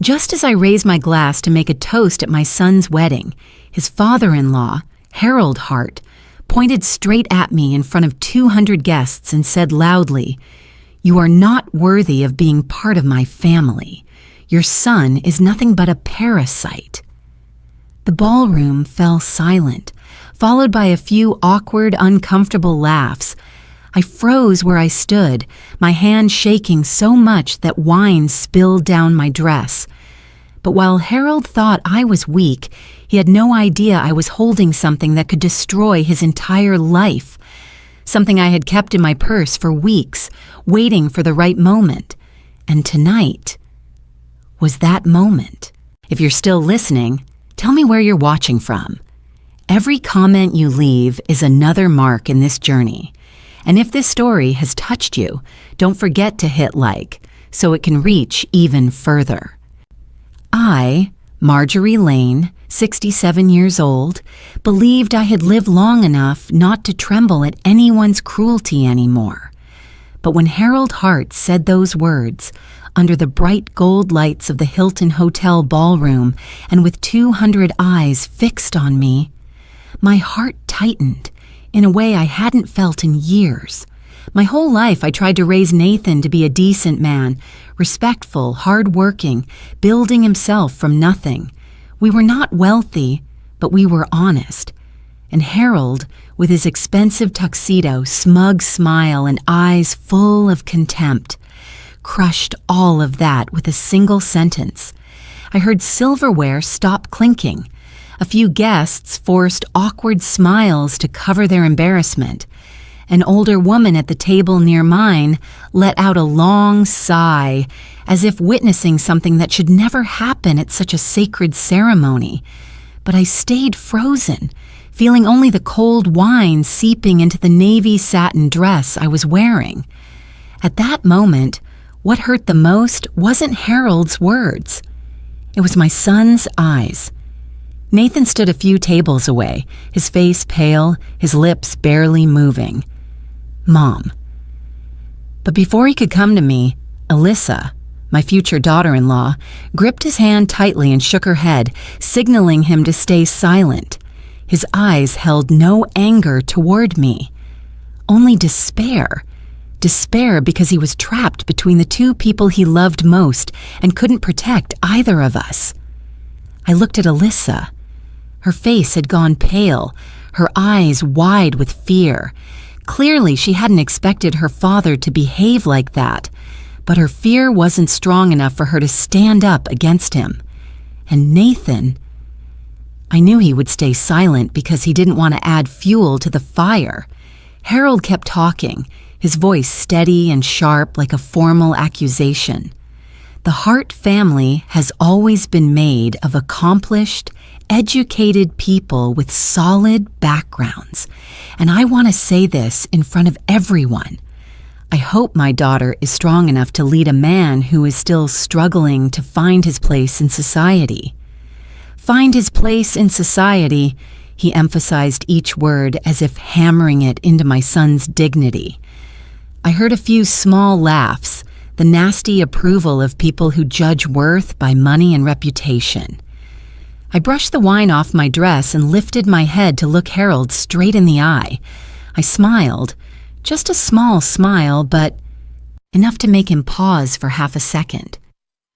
Just as I raised my glass to make a toast at my son's wedding, his father-in-law, Harold Hart, pointed straight at me in front of 200 guests and said loudly, "You are not worthy of being part of my family. Your son is nothing but a parasite." The ballroom fell silent, followed by a few awkward, uncomfortable laughs. I froze where I stood, my hand shaking so much that wine spilled down my dress. But while Harold thought I was weak, he had no idea I was holding something that could destroy his entire life, something I had kept in my purse for weeks, waiting for the right moment. And tonight was that moment. If you're still listening, tell me where you're watching from. Every comment you leave is another mark in this journey. And if this story has touched you, don't forget to hit like so it can reach even further. I, Marjorie Lane, 67 years old, believed I had lived long enough not to tremble at anyone's cruelty anymore. But when Harold Hart said those words, under the bright gold lights of the Hilton Hotel ballroom and with 200 eyes fixed on me, my heart tightened in a way I hadn't felt in years. My whole life I tried to raise Nathan to be a decent man, respectful, hard-working, building himself from nothing. We were not wealthy, but we were honest. And Harold, with his expensive tuxedo, smug smile, and eyes full of contempt, crushed all of that with a single sentence. I heard silverware stop clinking. A few guests forced awkward smiles to cover their embarrassment. An older woman at the table near mine let out a long sigh, as if witnessing something that should never happen at such a sacred ceremony. But I stayed frozen, feeling only the cold wine seeping into the navy satin dress I was wearing. At that moment, what hurt the most wasn't Harold's words. It was my son's eyes. Nathan stood a few tables away, his face pale, his lips barely moving. "Mom." But before he could come to me, Alyssa, my future daughter-in-law, gripped his hand tightly and shook her head, signaling him to stay silent. His eyes held no anger toward me, only despair. Despair because he was trapped between the two people he loved most and couldn't protect either of us. I looked at Alyssa. Her face had gone pale, her eyes wide with fear. Clearly, she hadn't expected her father to behave like that, but her fear wasn't strong enough for her to stand up against him. And Nathan, I knew he would stay silent because he didn't want to add fuel to the fire. Harold kept talking, his voice steady and sharp like a formal accusation. The Hart family has always been made of accomplished, educated people with solid backgrounds. And I want to say this in front of everyone. I hope my daughter is strong enough to lead a man who is still struggling to find his place in society. Find his place in society, he emphasized each word as if hammering it into my son's dignity. I heard a few small laughs, the nasty approval of people who judge worth by money and reputation. I brushed the wine off my dress and lifted my head to look Harold straight in the eye. I smiled, just a small smile, but enough to make him pause for half a second.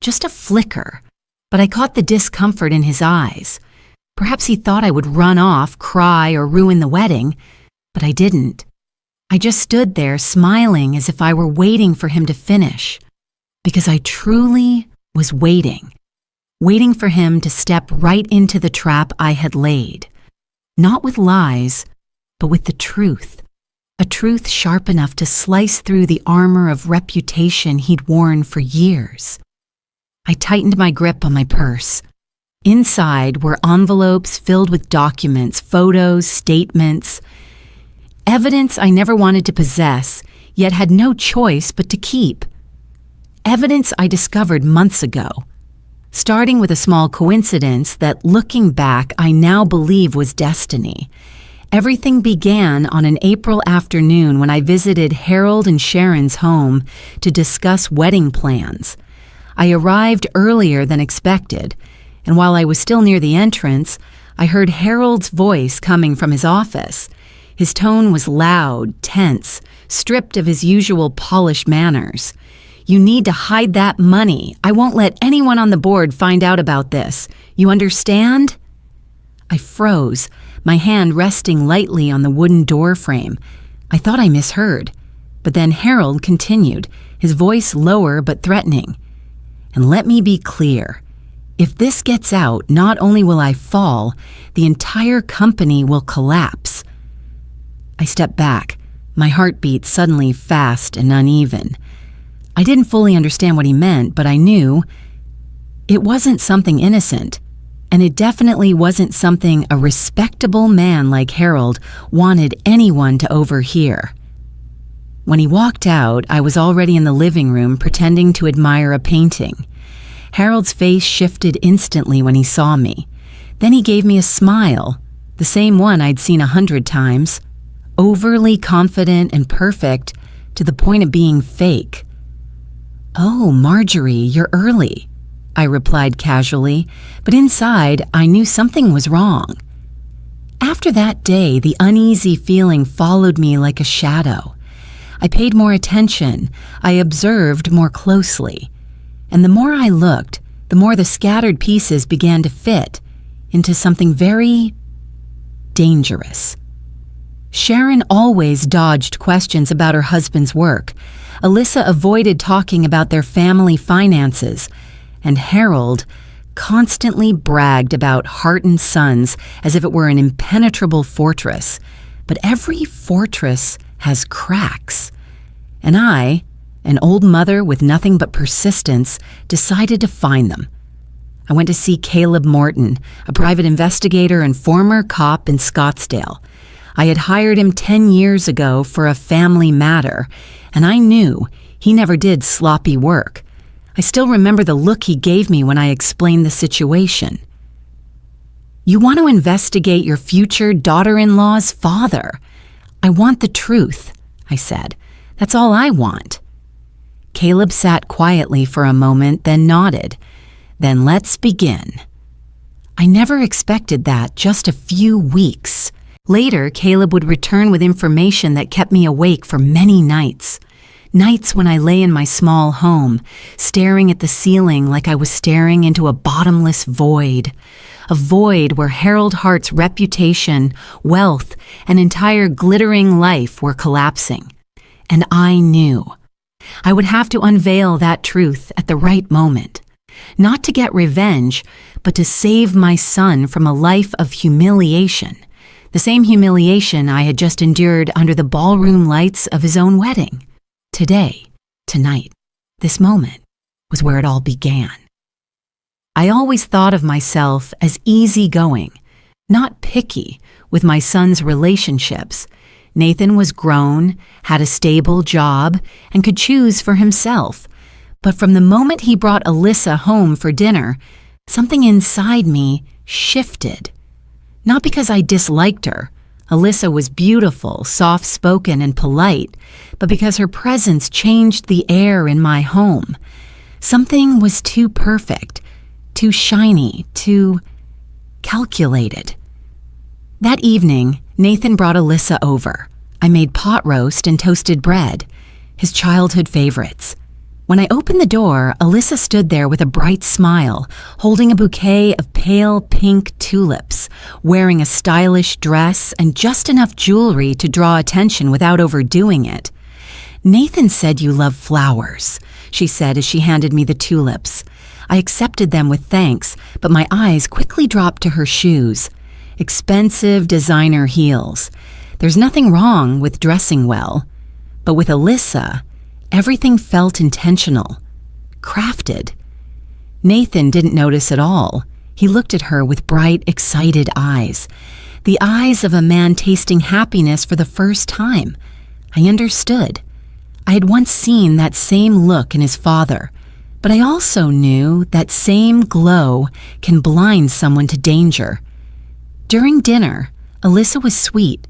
Just a flicker, but I caught the discomfort in his eyes. Perhaps he thought I would run off, cry, or ruin the wedding, but I didn't. I just stood there smiling as if I were waiting for him to finish, because I truly was waiting for him to step right into the trap I had laid, not with lies, but with the truth, a truth sharp enough to slice through the armor of reputation he'd worn for years. I tightened my grip on my purse. Inside were envelopes filled with documents, photos, statements, evidence I never wanted to possess, yet had no choice but to keep. Evidence I discovered months ago, starting with a small coincidence that, looking back, I now believe was destiny. Everything began on an April afternoon when I visited Harold and Sharon's home to discuss wedding plans. I arrived earlier than expected, and while I was still near the entrance, I heard Harold's voice coming from his office. His tone was loud, tense, stripped of his usual polished manners. "You need to hide that money. I won't let anyone on the board find out about this. You understand?" I froze, my hand resting lightly on the wooden door frame. I thought I misheard. But then Harold continued, his voice lower but threatening. "And let me be clear. If this gets out, not only will I fall, the entire company will collapse." I stepped back, my heartbeat suddenly fast and uneven. I didn't fully understand what he meant, but I knew it wasn't something innocent, and it definitely wasn't something a respectable man like Harold wanted anyone to overhear. When he walked out, I was already in the living room pretending to admire a painting. Harold's face shifted instantly when he saw me. Then he gave me a smile, the same one I'd seen 100 times, overly confident and perfect to the point of being fake. "Oh, Marjorie, you're early," I replied casually, but inside I knew something was wrong. After that day, the uneasy feeling followed me like a shadow. I paid more attention, I observed more closely, and the more I looked, the more the scattered pieces began to fit into something very dangerous. Sharon always dodged questions about her husband's work. Alyssa avoided talking about their family finances, and Harold constantly bragged about Hart and Sons as if it were an impenetrable fortress. But every fortress has cracks. And I, an old mother with nothing but persistence, decided to find them. I went to see Caleb Morton, a private investigator and former cop in Scottsdale. I had hired him 10 years ago for a family matter, and I knew he never did sloppy work. I still remember the look he gave me when I explained the situation. "You want to investigate your future daughter-in-law's father. I want the truth," I said. "That's all I want." Caleb sat quietly for a moment, then nodded. "Then let's begin." I never expected that just a few weeks. Later, Caleb would return with information that kept me awake for many nights. Nights when I lay in my small home, staring at the ceiling like I was staring into a bottomless void. A void where Harold Hart's reputation, wealth, and entire glittering life were collapsing. And I knew. I would have to unveil that truth at the right moment. Not to get revenge, but to save my son from a life of humiliation. The same humiliation I had just endured under the ballroom lights of his own wedding. Today, tonight, this moment was where it all began. I always thought of myself as easygoing, not picky with my son's relationships. Nathan was grown, had a stable job, and could choose for himself. But from the moment he brought Alyssa home for dinner, something inside me shifted. Not because I disliked her. Alyssa was beautiful, soft-spoken, and polite, but because her presence changed the air in my home. Something was too perfect, too shiny, too calculated. That evening, Nathan brought Alyssa over. I made pot roast and toasted bread, his childhood favorites. When I opened the door, Alyssa stood there with a bright smile, holding a bouquet of pale pink tulips, wearing a stylish dress and just enough jewelry to draw attention without overdoing it. "Nathan said you love flowers," she said as she handed me the tulips. I accepted them with thanks, but my eyes quickly dropped to her shoes. Expensive designer heels. There's nothing wrong with dressing well, but with Alyssa, everything felt intentional, crafted. Nathan didn't notice at all. He looked at her with bright, excited eyes. The eyes of a man tasting happiness for the first time. I understood. I had once seen that same look in his father, but I also knew that same glow can blind someone to danger. During dinner, Alyssa was sweet,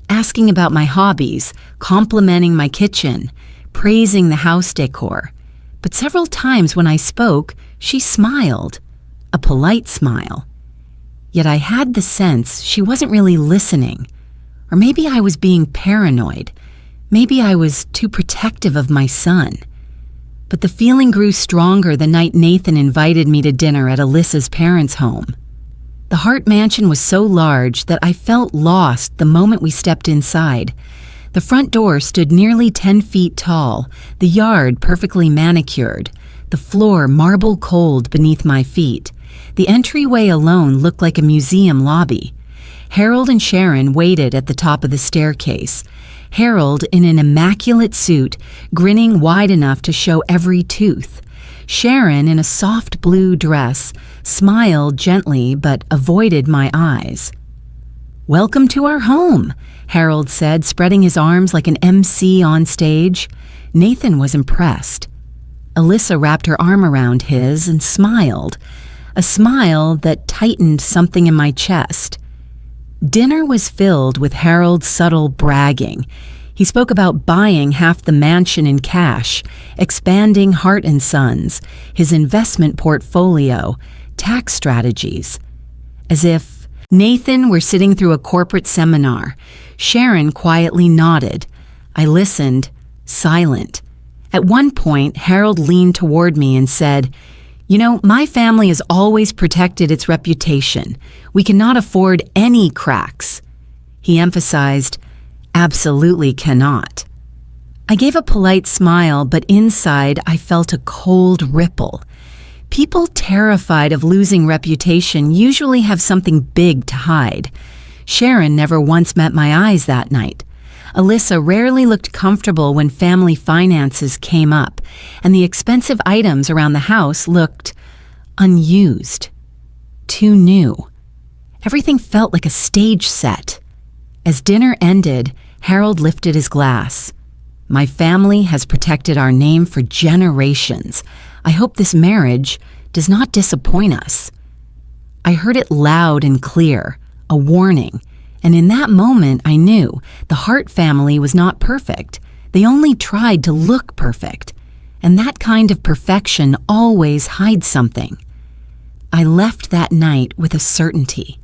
asking about my hobbies, complimenting my kitchen, praising the house decor. But several times when I spoke, she smiled, a polite smile. Yet I had the sense she wasn't really listening. Or maybe I was being paranoid. Maybe I was too protective of my son. But the feeling grew stronger the night Nathan invited me to dinner at Alyssa's parents' home. The Hart mansion was so large that I felt lost the moment we stepped inside. The front door stood nearly 10 feet tall, the yard perfectly manicured, the floor marble cold beneath my feet. The entryway alone looked like a museum lobby. Harold and Sharon waited at the top of the staircase. Harold in an immaculate suit, grinning wide enough to show every tooth. Sharon in a soft blue dress, smiled gently but avoided my eyes. "Welcome to our home," Harold said, spreading his arms like an MC on stage. Nathan was impressed. Alyssa wrapped her arm around his and smiled, a smile that tightened something in my chest. Dinner was filled with Harold's subtle bragging. He spoke about buying half the mansion in cash, expanding Hart & Sons, his investment portfolio, tax strategies. As if Nathan were sitting through a corporate seminar. Sharon quietly nodded. I listened, silent. At one point, Harold leaned toward me and said, "You know, my family has always protected its reputation. We cannot afford any cracks." He emphasized, "Absolutely cannot." I gave a polite smile, but inside I felt a cold ripple. People terrified of losing reputation usually have something big to hide. Sharon never once met my eyes that night. Alyssa rarely looked comfortable when family finances came up, and the expensive items around the house looked unused, too new. Everything felt like a stage set. As dinner ended, Harold lifted his glass. "My family has protected our name for generations. I hope this marriage does not disappoint us." I heard it loud and clear, a warning, and in that moment I knew the Hart family was not perfect. They only tried to look perfect, and that kind of perfection always hides something. I left that night with a certainty.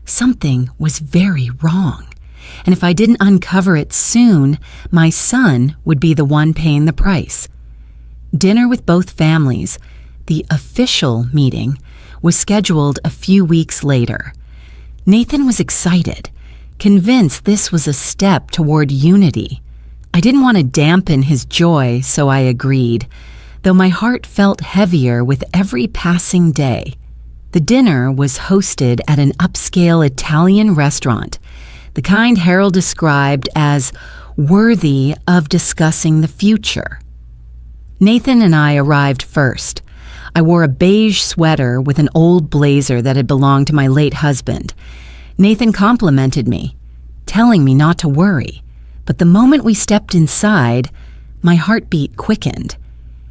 Something was very wrong, and if I didn't uncover it soon, my son would be the one paying the price. Dinner with both families, the official meeting, was scheduled a few weeks later. Nathan was excited, convinced this was a step toward unity. I didn't want to dampen his joy, so I agreed, though my heart felt heavier with every passing day. The dinner was hosted at an upscale Italian restaurant, the kind Harold described as worthy of discussing the future. Nathan and I arrived first. I wore a beige sweater with an old blazer that had belonged to my late husband. Nathan complimented me, telling me not to worry. But the moment we stepped inside, my heartbeat quickened.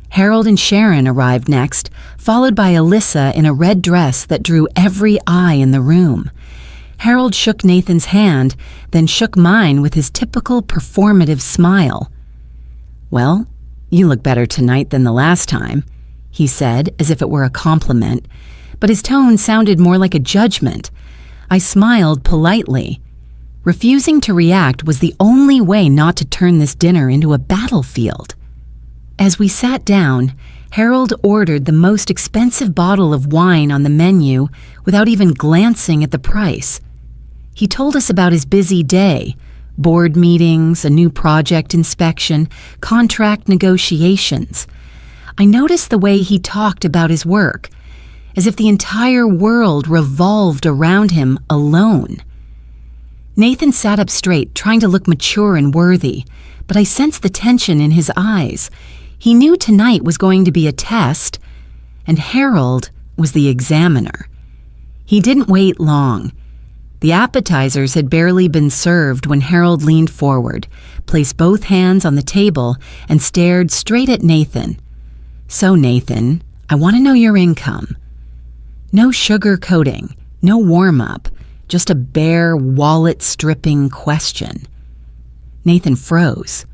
Harold and Sharon arrived next, followed by Alyssa in a red dress that drew every eye in the room. Harold shook Nathan's hand, then shook mine with his typical performative smile. "Well, you look better tonight than the last time," he said, as if it were a compliment, but his tone sounded more like a judgment. I smiled politely. Refusing to react was the only way not to turn this dinner into a battlefield. As we sat down, Harold ordered the most expensive bottle of wine on the menu without even glancing at the price. He told us about his busy day, board meetings, a new project inspection, contract negotiations. I noticed the way he talked about his work, as if the entire world revolved around him alone. Nathan sat up straight, trying to look mature and worthy, but I sensed the tension in his eyes. He knew tonight was going to be a test, and Harold was the examiner. He didn't wait long. The appetizers had barely been served when Harold leaned forward, placed both hands on the table, and stared straight at Nathan. "So, Nathan, I want to know your income." No sugar-coating, no warm-up, just a bare, wallet-stripping question. Nathan froze.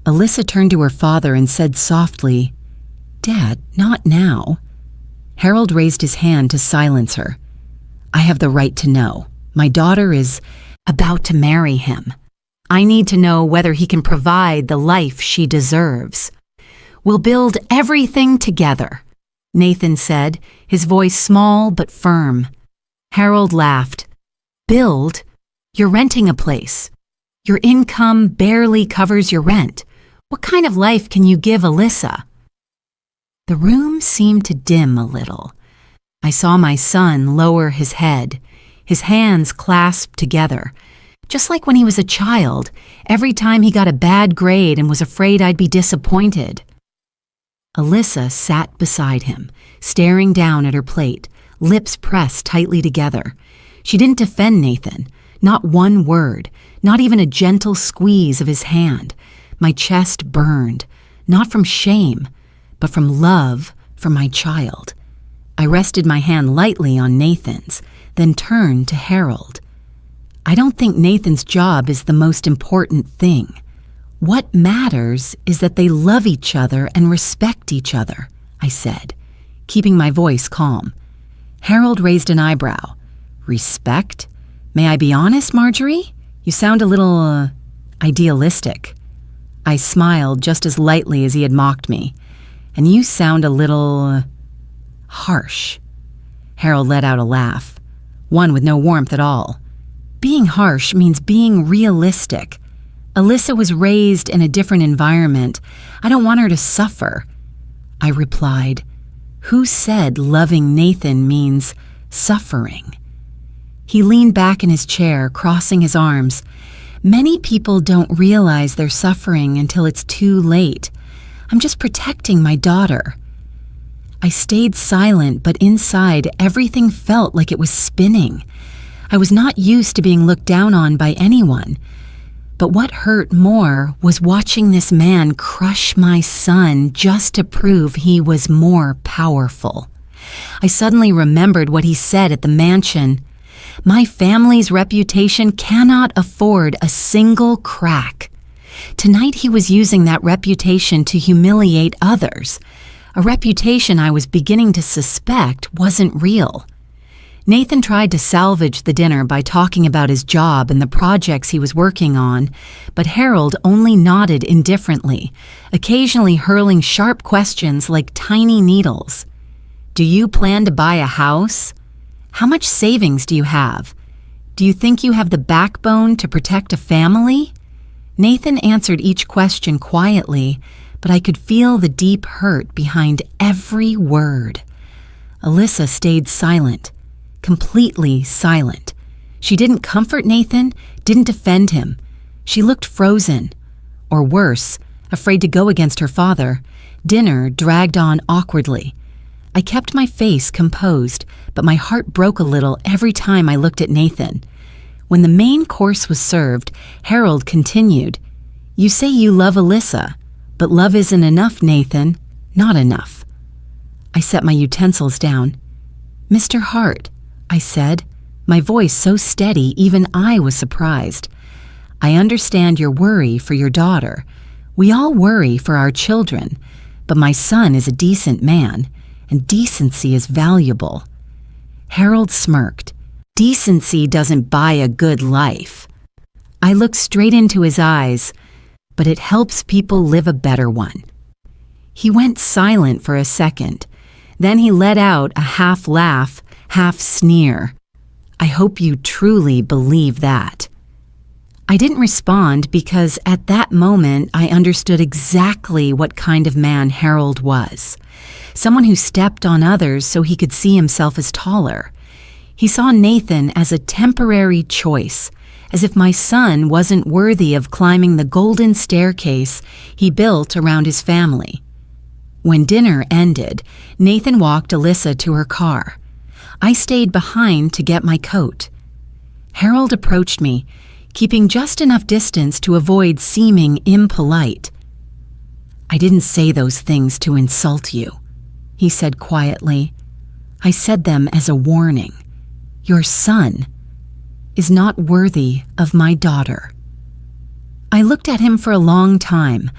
Alyssa turned to her father and said softly, Dad, not now. Harold raised his hand to silence her. I have the right to know. My daughter is about to marry him. I need to know whether he can provide the life she deserves. We'll build everything together, Nathan said, his voice small but firm. Harold laughed. Build? You're renting a place. Your income barely covers your rent. What kind of life can you give Alyssa? The room seemed to dim a little. I saw my son lower his head, his hands clasped together, just like when he was a child, every time he got a bad grade and was afraid I'd be disappointed. Alyssa sat beside him, staring down at her plate, lips pressed tightly together. She didn't defend Nathan, not one word, not even a gentle squeeze of his hand. My chest burned, not from shame, but from love for my child. I rested my hand lightly on Nathan's, then turned to Harold. I don't think Nathan's job is the most important thing. What matters is that they love each other and respect each other, I said, keeping my voice calm. Harold raised an eyebrow. Respect? May I be honest, Marjorie? You sound a little, idealistic. I smiled just as lightly as he had mocked me. And you sound a little, harsh. Harold let out a laugh, one with no warmth at all. Being harsh means being realistic. Alyssa was raised in a different environment. I don't want her to suffer. I replied, who said loving Nathan means suffering? He leaned back in his chair, crossing his arms. Many people don't realize they're suffering until it's too late. I'm just protecting my daughter. I stayed silent, but inside everything felt like it was spinning. I was not used to being looked down on by anyone. But what hurt more was watching this man crush my son just to prove he was more powerful. I suddenly remembered what he said at the mansion. My family's reputation cannot afford a single crack. Tonight he was using that reputation to humiliate others, a reputation I was beginning to suspect wasn't real. Nathan tried to salvage the dinner by talking about his job and the projects he was working on, but Harold only nodded indifferently, occasionally hurling sharp questions like tiny needles. Do you plan to buy a house? How much savings do you have? Do you think you have the backbone to protect a family? Nathan answered each question quietly, but I could feel the deep hurt behind every word. Alyssa stayed silent, completely silent. She didn't comfort Nathan, didn't defend him. She looked frozen, or worse, afraid to go against her father. Dinner dragged on awkwardly. I kept my face composed, but my heart broke a little every time I looked at Nathan. When the main course was served, Harold continued, You say you love Alyssa, but love isn't enough, Nathan. Not enough. I set my utensils down. Mr. Hart, I said, my voice so steady even I was surprised. I understand your worry for your daughter. We all worry for our children, but my son is a decent man, and decency is valuable. Harold smirked. Decency doesn't buy a good life. I looked straight into his eyes, but it helps people live a better one. He went silent for a second. Then he let out a half laugh, half sneer. I hope you truly believe that. I didn't respond because at that moment I understood exactly what kind of man Harold was. Someone who stepped on others so he could see himself as taller. He saw Nathan as a temporary choice, as if my son wasn't worthy of climbing the golden staircase he built around his family. When dinner ended, Nathan walked Alyssa to her car. I stayed behind to get my coat. Harold approached me, keeping just enough distance to avoid seeming impolite. I didn't say those things to insult you, he said quietly. I said them as a warning. Your son is not worthy of my daughter. I looked at him for a long time.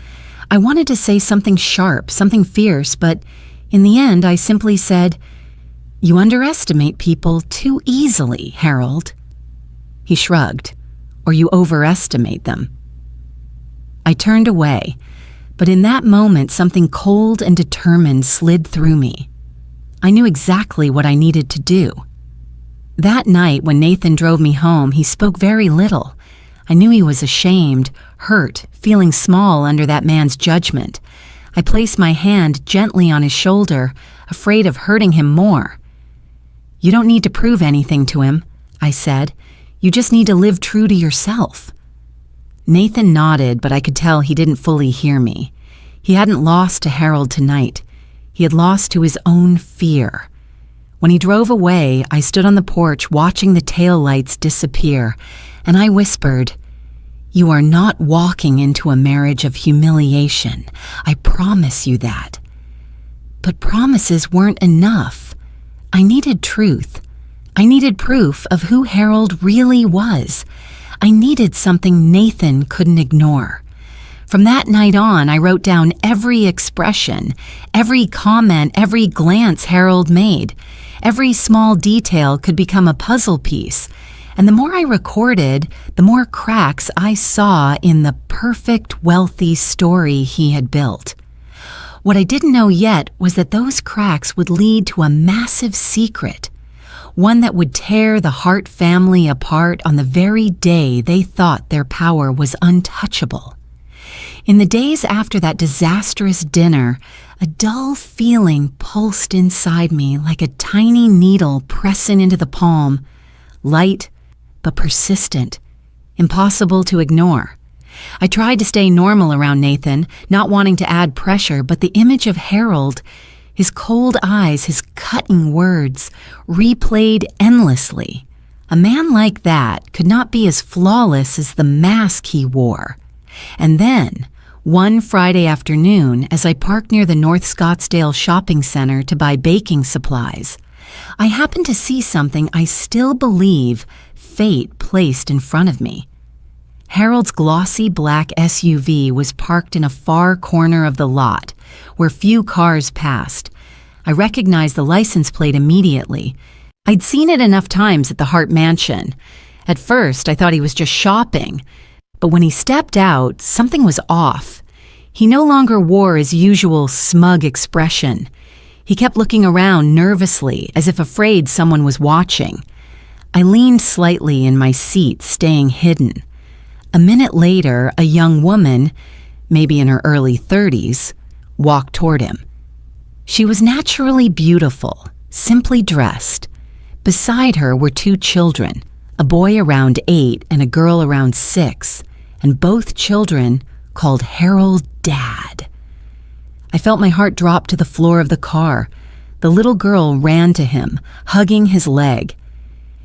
I wanted to say something sharp, something fierce, but in the end I simply said, "You underestimate people too easily, Harold." He shrugged. "Or you overestimate them." I turned away, but in that moment something cold and determined slid through me. I knew exactly what I needed to do. That night when Nathan drove me home, he spoke very little. I knew he was ashamed, hurt, feeling small under that man's judgment. I placed my hand gently on his shoulder, afraid of hurting him more. "You don't need to prove anything to him," I said. "You just need to live true to yourself." Nathan nodded, but I could tell he didn't fully hear me. He hadn't lost to Harold tonight. He had lost to his own fear. When he drove away, I stood on the porch watching the taillights disappear, and I whispered, "You are not walking into a marriage of humiliation. I promise you that." But promises weren't enough. I needed truth. I needed proof of who Harold really was. I needed something Nathan couldn't ignore. From that night on, I wrote down every expression, every comment, every glance Harold made. Every small detail could become a puzzle piece, and the more I recorded, the more cracks I saw in the perfect, wealthy story he had built. What I didn't know yet was that those cracks would lead to a massive secret, one that would tear the Hart family apart on the very day they thought their power was untouchable. In the days after that disastrous dinner, a dull feeling pulsed inside me like a tiny needle pressing into the palm, light but persistent, impossible to ignore. I tried to stay normal around Nathan, not wanting to add pressure, but the image of Harold, his cold eyes, his cutting words, replayed endlessly. A man like that could not be as flawless as the mask he wore. And then, one Friday afternoon, as I parked near the North Scottsdale shopping center to buy baking supplies, I happened to see something I still believe fate placed in front of me. Harold's glossy black SUV was parked in a far corner of the lot, where few cars passed. I recognized the license plate immediately. I'd seen it enough times at the Hart mansion. At first, I thought he was just shopping. But when he stepped out, something was off. He no longer wore his usual smug expression. He kept looking around nervously, as if afraid someone was watching. I leaned slightly in my seat, staying hidden. A minute later, a young woman, maybe in her early 30s, walked toward him. She was naturally beautiful, simply dressed. Beside her were two children, a boy around 8 and a girl around 6, and both children called Harold Dad. I felt my heart drop to the floor of the car. The little girl ran to him, hugging his leg.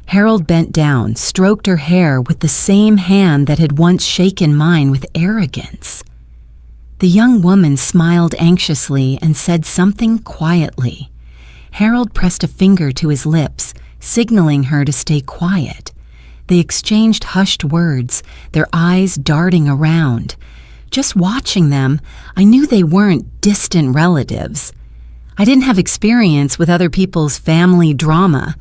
Harold bent down, stroked her hair with the same hand that had once shaken mine with arrogance. The young woman smiled anxiously and said something quietly. Harold pressed a finger to his lips, signaling her to stay quiet. They exchanged hushed words, their eyes darting around. Just watching them, I knew they weren't distant relatives. I didn't have experience with other people's family drama,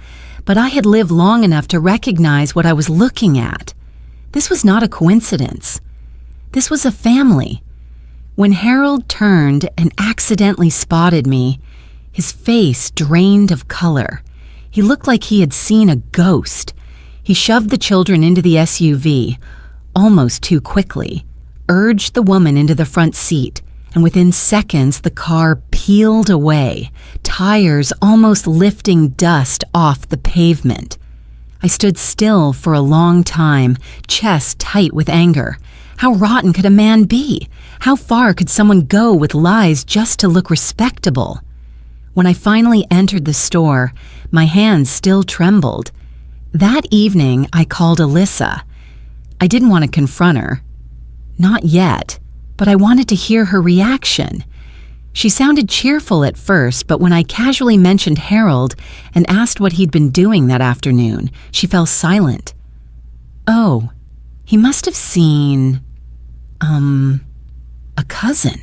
but I had lived long enough to recognize what I was looking at. This was not a coincidence. This was a family. When Harold turned and accidentally spotted me, his face drained of color. He looked like he had seen a ghost. He shoved the children into the SUV, almost too quickly, urged the woman into the front seat, and within seconds the car peeled away, tires almost lifting dust off the pavement. I stood still for a long time, chest tight with anger. How rotten could a man be? How far could someone go with lies just to look respectable? When I finally entered the store, my hands still trembled. That evening, I called Alyssa. I didn't want to confront her. Not yet, but I wanted to hear her reaction. She sounded cheerful at first, but when I casually mentioned Harold and asked what he'd been doing that afternoon, she fell silent. Oh, he must have seen, a cousin.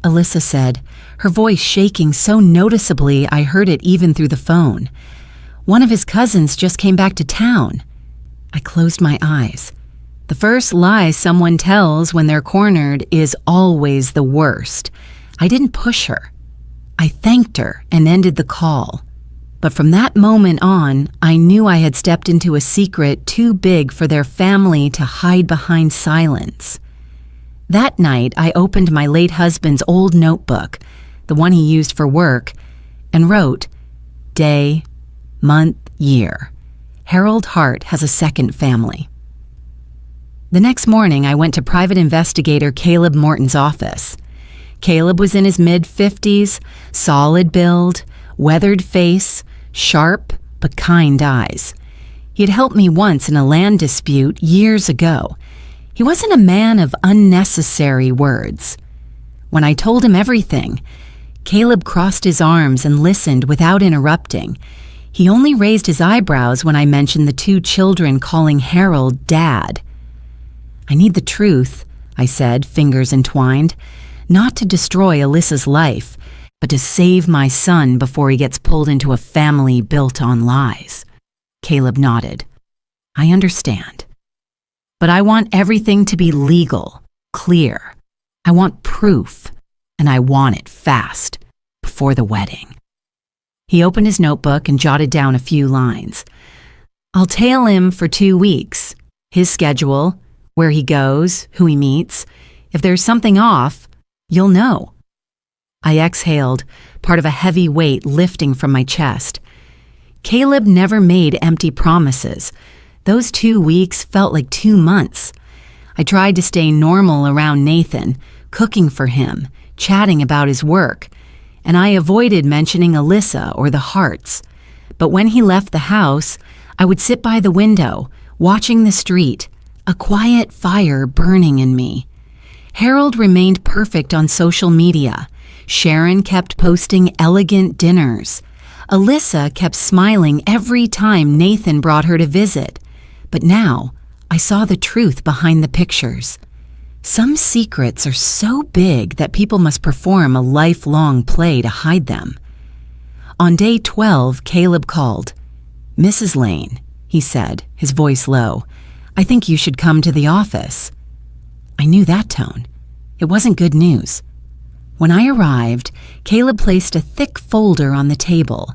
Alyssa said, her voice shaking so noticeably I heard it even through the phone. One of his cousins just came back to town. I closed my eyes. The first lie someone tells when they're cornered is always the worst. I didn't push her. I thanked her and ended the call. But from that moment on, I knew I had stepped into a secret too big for their family to hide behind silence. That night, I opened my late husband's old notebook, the one he used for work, and wrote, day, month, year. Harold Hart has a second family. The next morning, I went to private investigator Caleb Morton's office. Caleb was in his mid-50s, solid build, weathered face, sharp but kind eyes. He had helped me once in a land dispute years ago. He wasn't a man of unnecessary words. When I told him everything, Caleb crossed his arms and listened without interrupting. He only raised his eyebrows when I mentioned the 2 children calling Harold Dad. I need the truth, I said, fingers entwined, not to destroy Alyssa's life, but to save my son before he gets pulled into a family built on lies. Caleb nodded. I understand. But I want everything to be legal, clear. I want proof, and I want it fast, before the wedding. He opened his notebook and jotted down a few lines. I'll tail him for 2 weeks. His schedule, where he goes, who he meets. If there's something off, you'll know. I exhaled, part of a heavy weight lifting from my chest. Caleb never made empty promises. Those 2 weeks felt like 2 months. I tried to stay normal around Nathan, cooking for him, chatting about his work, and I avoided mentioning Alyssa or the Harts. But when he left the house, I would sit by the window, watching the street, a quiet fire burning in me. Harold remained perfect on social media. Sharon kept posting elegant dinners. Alyssa kept smiling every time Nathan brought her to visit. But now, I saw the truth behind the pictures. Some secrets are so big that people must perform a lifelong play to hide them. On day 12, Caleb called. Mrs. Lane, he said, his voice low, I think you should come to the office. I knew that tone. It wasn't good news. When I arrived, Caleb placed a thick folder on the table.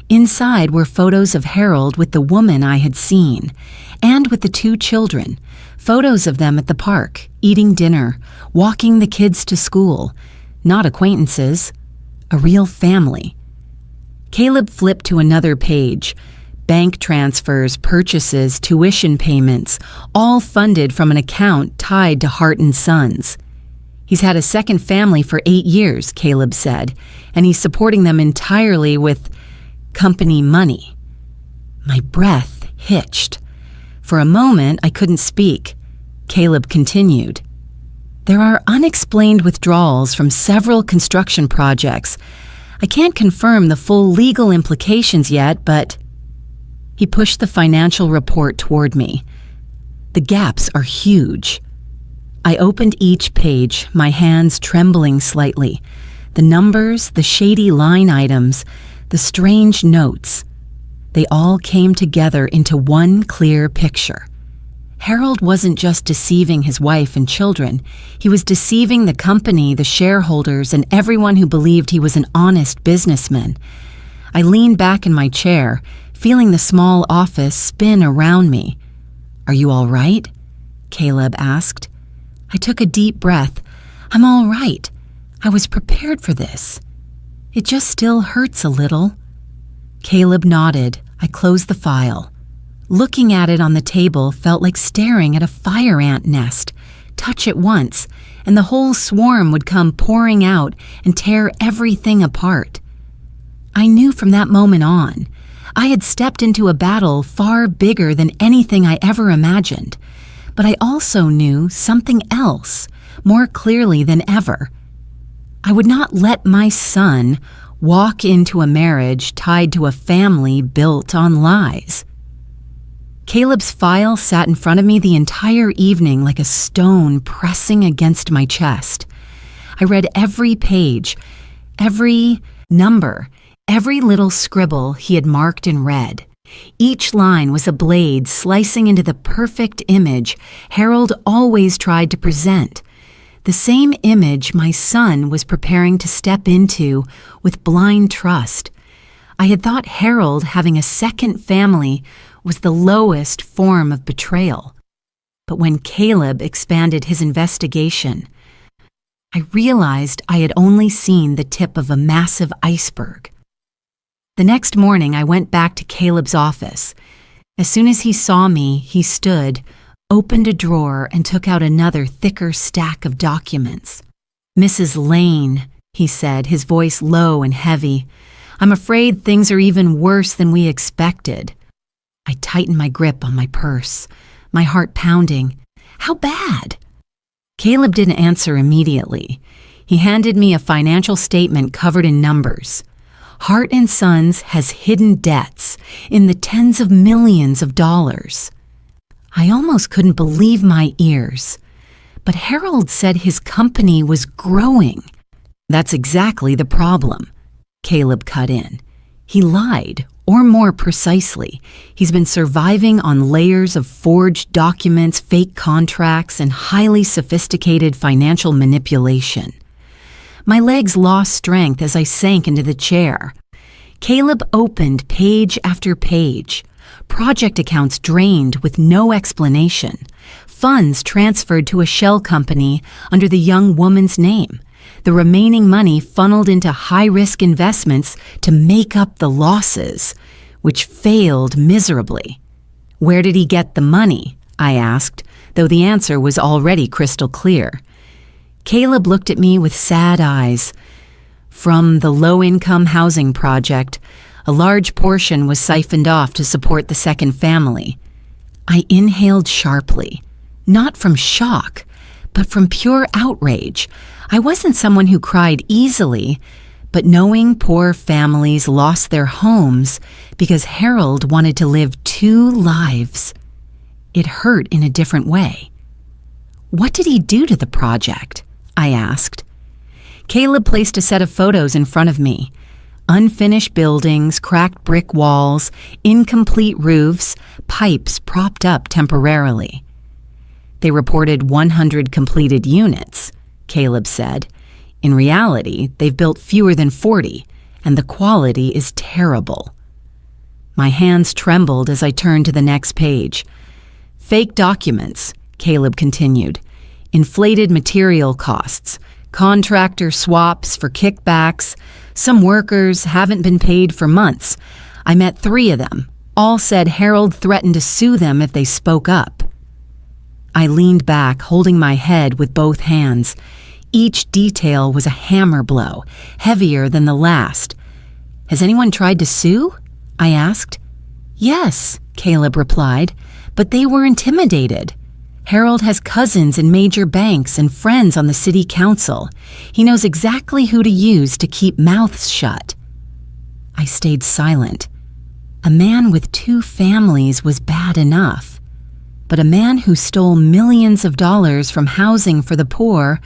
Inside were photos of Harold with the woman I had seen, and with the 2 children, photos of them at the park, eating dinner, walking the kids to school. Not acquaintances, a real family. Caleb flipped to another page. Bank transfers, purchases, tuition payments, all funded from an account tied to Hart & Sons. He's had a second family for 8 years, Caleb said, and he's supporting them entirely with company money. My breath hitched. For a moment, I couldn't speak. Caleb continued. There are unexplained withdrawals from several construction projects. I can't confirm the full legal implications yet, but... He pushed the financial report toward me. The gaps are huge. I opened each page, my hands trembling slightly. The numbers, the shady line items, the strange notes. They all came together into one clear picture. Harold wasn't just deceiving his wife and children. He was deceiving the company, the shareholders, and everyone who believed he was an honest businessman. I leaned back in my chair, feeling the small office spin around me. Are you all right? Caleb asked. I took a deep breath. I'm all right. I was prepared for this. It just still hurts a little. Caleb nodded. I closed the file. Looking at it on the table felt like staring at a fire ant nest. Touch it once, and the whole swarm would come pouring out and tear everything apart. I knew from that moment on, I had stepped into a battle far bigger than anything I ever imagined. But I also knew something else, more clearly than ever. I would not let my son walk into a marriage tied to a family built on lies. Caleb's file sat in front of me the entire evening like a stone pressing against my chest. I read every page, every number, every little scribble he had marked in red. Each line was a blade slicing into the perfect image Harold always tried to present, the same image my son was preparing to step into with blind trust. I had thought Harold having a second family was the lowest form of betrayal. But when Caleb expanded his investigation, I realized I had only seen the tip of a massive iceberg. The next morning, I went back to Caleb's office. As soon as he saw me, he stood, opened a drawer, and took out another thicker stack of documents. "Mrs. Lane," he said, his voice low and heavy, "I'm afraid things are even worse than we expected." I tightened my grip on my purse, my heart pounding. How bad? Caleb didn't answer immediately. He handed me a financial statement covered in numbers. Hart and Sons has hidden debts in the tens of millions of dollars. I almost couldn't believe my ears. But Harold said his company was growing. That's exactly the problem, Caleb cut in. He lied, or more precisely, he's been surviving on layers of forged documents, fake contracts, and highly sophisticated financial manipulation. My legs lost strength as I sank into the chair. Caleb opened page after page. Project accounts drained with no explanation. Funds transferred to a shell company under the young woman's name. The remaining money funneled into high-risk investments to make up the losses, which failed miserably. "Where did he get the money?" I asked, though the answer was already crystal clear. Caleb looked at me with sad eyes. From the low-income housing project, a large portion was siphoned off to support the second family. I inhaled sharply, not from shock, but from pure outrage. I wasn't someone who cried easily, but knowing poor families lost their homes because Harold wanted to live two lives, it hurt in a different way. "What did he do to the project?" I asked. Caleb placed a set of photos in front of me. Unfinished buildings, cracked brick walls, incomplete roofs, pipes propped up temporarily. "They reported 100 completed units," Caleb said. "In reality, they've built fewer than 40, and the quality is terrible." My hands trembled as I turned to the next page. "Fake documents," Caleb continued. "Inflated material costs, contractor swaps for kickbacks. Some workers haven't been paid for months. I met 3 of them. All said Harold threatened to sue them if they spoke up." I leaned back, holding my head with both hands. Each detail was a hammer blow, heavier than the last. "Has anyone tried to sue?" I asked. "Yes," Caleb replied, "but they were intimidated. Harold has cousins in major banks and friends on the city council. He knows exactly who to use to keep mouths shut." I stayed silent. A man with 2 families was bad enough. But a man who stole millions of dollars from housing for the poor,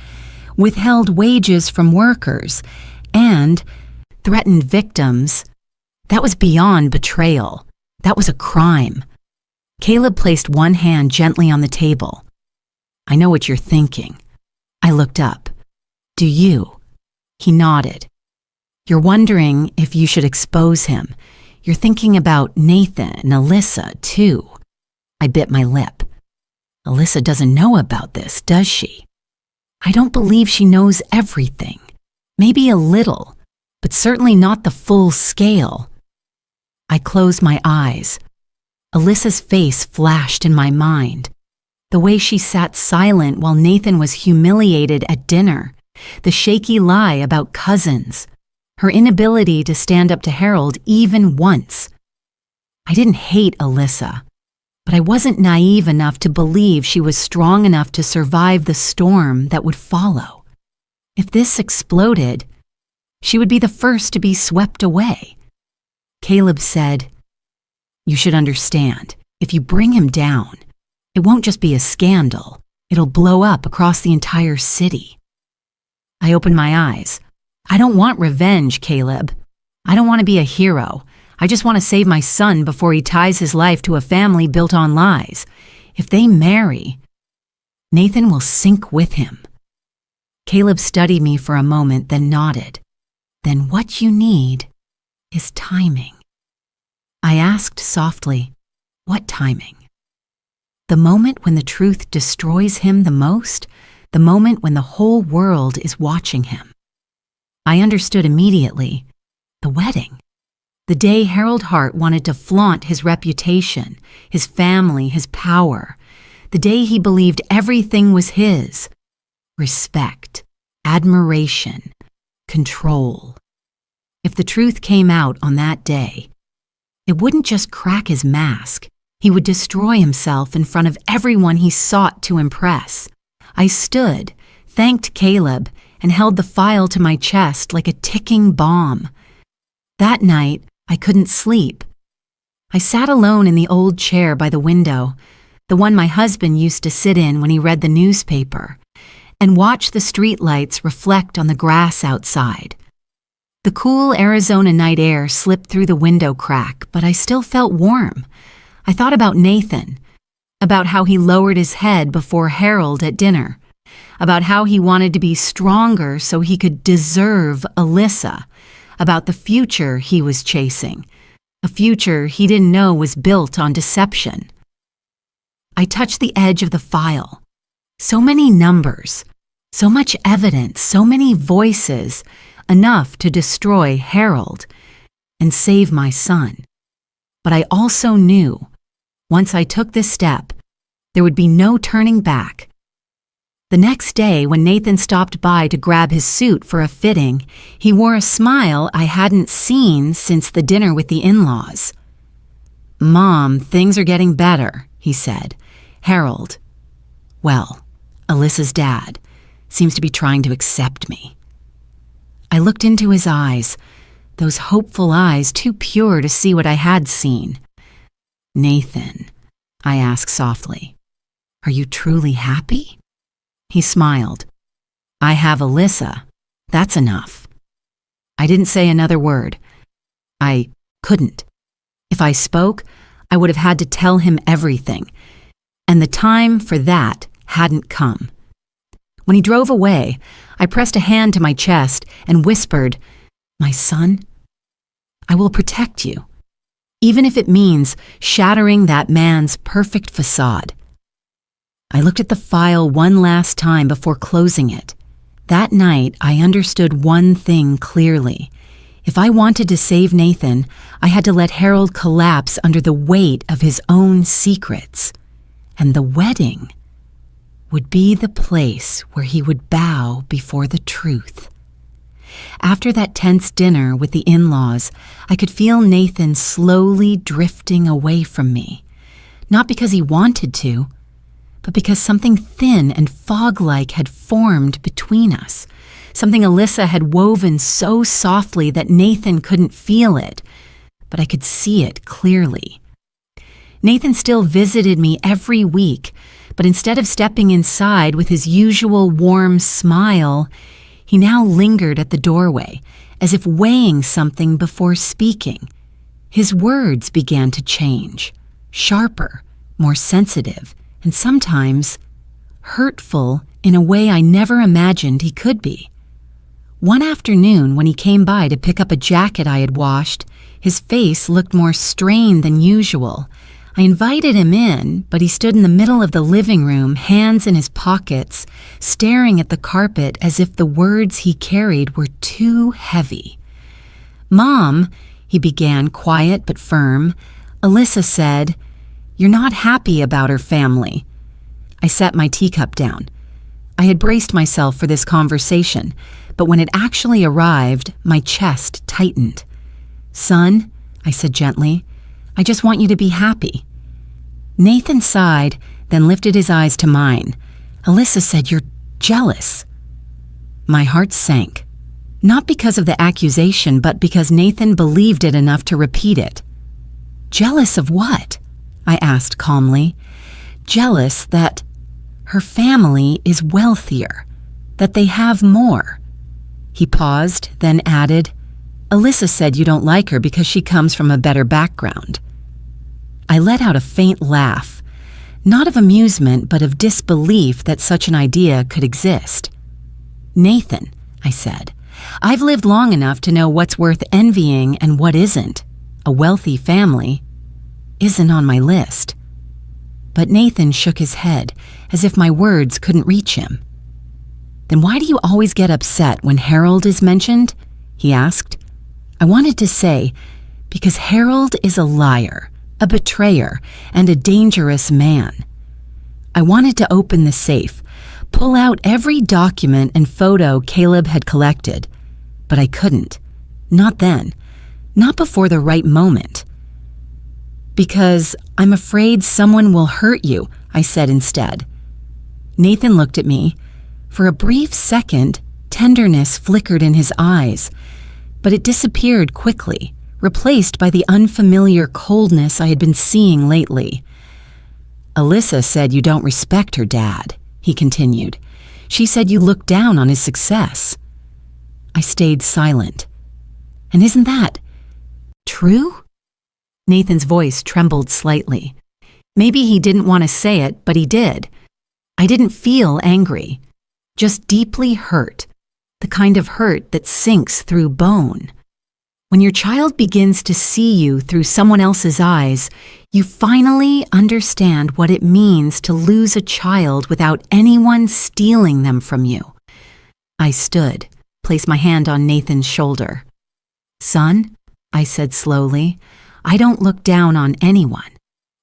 withheld wages from workers, and threatened victims, that was beyond betrayal. That was a crime. Caleb placed one hand gently on the table. "I know what you're thinking." I looked up. "Do you?" He nodded. "You're wondering if you should expose him. You're thinking about Nathan and Alyssa, too." I bit my lip. "Alyssa doesn't know about this, does she?" "I don't believe she knows everything. Maybe a little, but certainly not the full scale." I closed my eyes. Alyssa's face flashed in my mind. The way she sat silent while Nathan was humiliated at dinner, the shaky lie about cousins, her inability to stand up to Harold even once. I didn't hate Alyssa, but I wasn't naive enough to believe she was strong enough to survive the storm that would follow. If this exploded, she would be the first to be swept away. Caleb said, "You should understand, if you bring him down, it won't just be a scandal. It'll blow up across the entire city." I opened my eyes. I don't want revenge, Caleb. I don't want to be a hero. I just want to save my son before he ties his life to a family built on lies. If they marry, Nathan will sink with him. Caleb studied me for a moment, then nodded. Then what you need is timing. I asked softly, what timing? The moment when the truth destroys him the most? The moment when the whole world is watching him? I understood immediately. The wedding. The day Harold Hart wanted to flaunt his reputation, his family, his power. The day he believed everything was his. Respect, admiration, control. If the truth came out on that day, it wouldn't just crack his mask. He would destroy himself in front of everyone he sought to impress. I stood, thanked Caleb, and held the file to my chest like a ticking bomb. That night, I couldn't sleep. I sat alone in the old chair by the window, the one my husband used to sit in when he read the newspaper, and watched the streetlights reflect on the grass outside. The cool Arizona night air slipped through the window crack, but I still felt warm. I thought about Nathan, about how he lowered his head before Harold at dinner, about how he wanted to be stronger so he could deserve Alyssa, about the future he was chasing, a future he didn't know was built on deception. I touched the edge of the file. So many numbers, so much evidence, so many voices, enough to destroy Harold and save my son. But I also knew, once I took this step, there would be no turning back. The next day, when Nathan stopped by to grab his suit for a fitting, he wore a smile I hadn't seen since the dinner with the in-laws. "Mom, things are getting better," he said. "Harold, well, Alyssa's dad, seems to be trying to accept me." I looked into his eyes, those hopeful eyes too pure to see what I had seen. "Nathan," I asked softly, "are you truly happy?" He smiled. "I have Alyssa. That's enough." I didn't say another word. I couldn't. If I spoke, I would have had to tell him everything, and the time for that hadn't come. When he drove away, I pressed a hand to my chest and whispered, "My son, I will protect you, even if it means shattering that man's perfect facade." I looked at the file one last time before closing it. That night, I understood one thing clearly. If I wanted to save Nathan, I had to let Harold collapse under the weight of his own secrets. And the wedding would be the place where he would bow before the truth. After that tense dinner with the in-laws, I could feel Nathan slowly drifting away from me. Not because he wanted to, but because something thin and fog-like had formed between us. Something Alyssa had woven so softly that Nathan couldn't feel it, but I could see it clearly. Nathan still visited me every week, but instead of stepping inside with his usual warm smile, he now lingered at the doorway, as if weighing something before speaking. His words began to change, sharper, more sensitive, and sometimes hurtful in a way I never imagined he could be. One afternoon, when he came by to pick up a jacket I had washed, his face looked more strained than usual. I invited him in, but he stood in the middle of the living room, hands in his pockets, staring at the carpet as if the words he carried were too heavy. "Mom," he began, quiet but firm, "Alyssa said, you're not happy about her family." I set my teacup down. I had braced myself for this conversation, but when it actually arrived, my chest tightened. "Son," I said gently, "I just want you to be happy." Nathan sighed, then lifted his eyes to mine. "Alyssa said you're jealous." My heart sank, not because of the accusation, but because Nathan believed it enough to repeat it. "Jealous of what?" I asked calmly. "Jealous that her family is wealthier, that they have more, He paused, then added, "Alyssa said you don't like her because she comes from a better background." I let out a faint laugh, not of amusement, but of disbelief that such an idea could exist. "Nathan," I said, "I've lived long enough to know what's worth envying and what isn't. A wealthy family isn't on my list." But Nathan shook his head, as if my words couldn't reach him. "Then why do you always get upset when Harold is mentioned?" he asked. I wanted to say, "Because Harold is a liar, a betrayer, and a dangerous man." I wanted to open the safe, pull out every document and photo Caleb had collected, but I couldn't. Not then. Not before the right moment. "Because I'm afraid someone will hurt you," I said instead. Nathan looked at me. For a brief second, tenderness flickered in his eyes, but it disappeared quickly, replaced by the unfamiliar coldness I had been seeing lately. "Alyssa said you don't respect her dad," he continued. "She said you look down on his success." I stayed silent. "And isn't that true?" Nathan's voice trembled slightly. Maybe he didn't want to say it, but he did. I didn't feel angry, just deeply hurt, the kind of hurt that sinks through bone. When your child begins to see you through someone else's eyes, you finally understand what it means to lose a child without anyone stealing them from you. I stood, placed my hand on Nathan's shoulder. "Son," I said slowly, "I don't look down on anyone.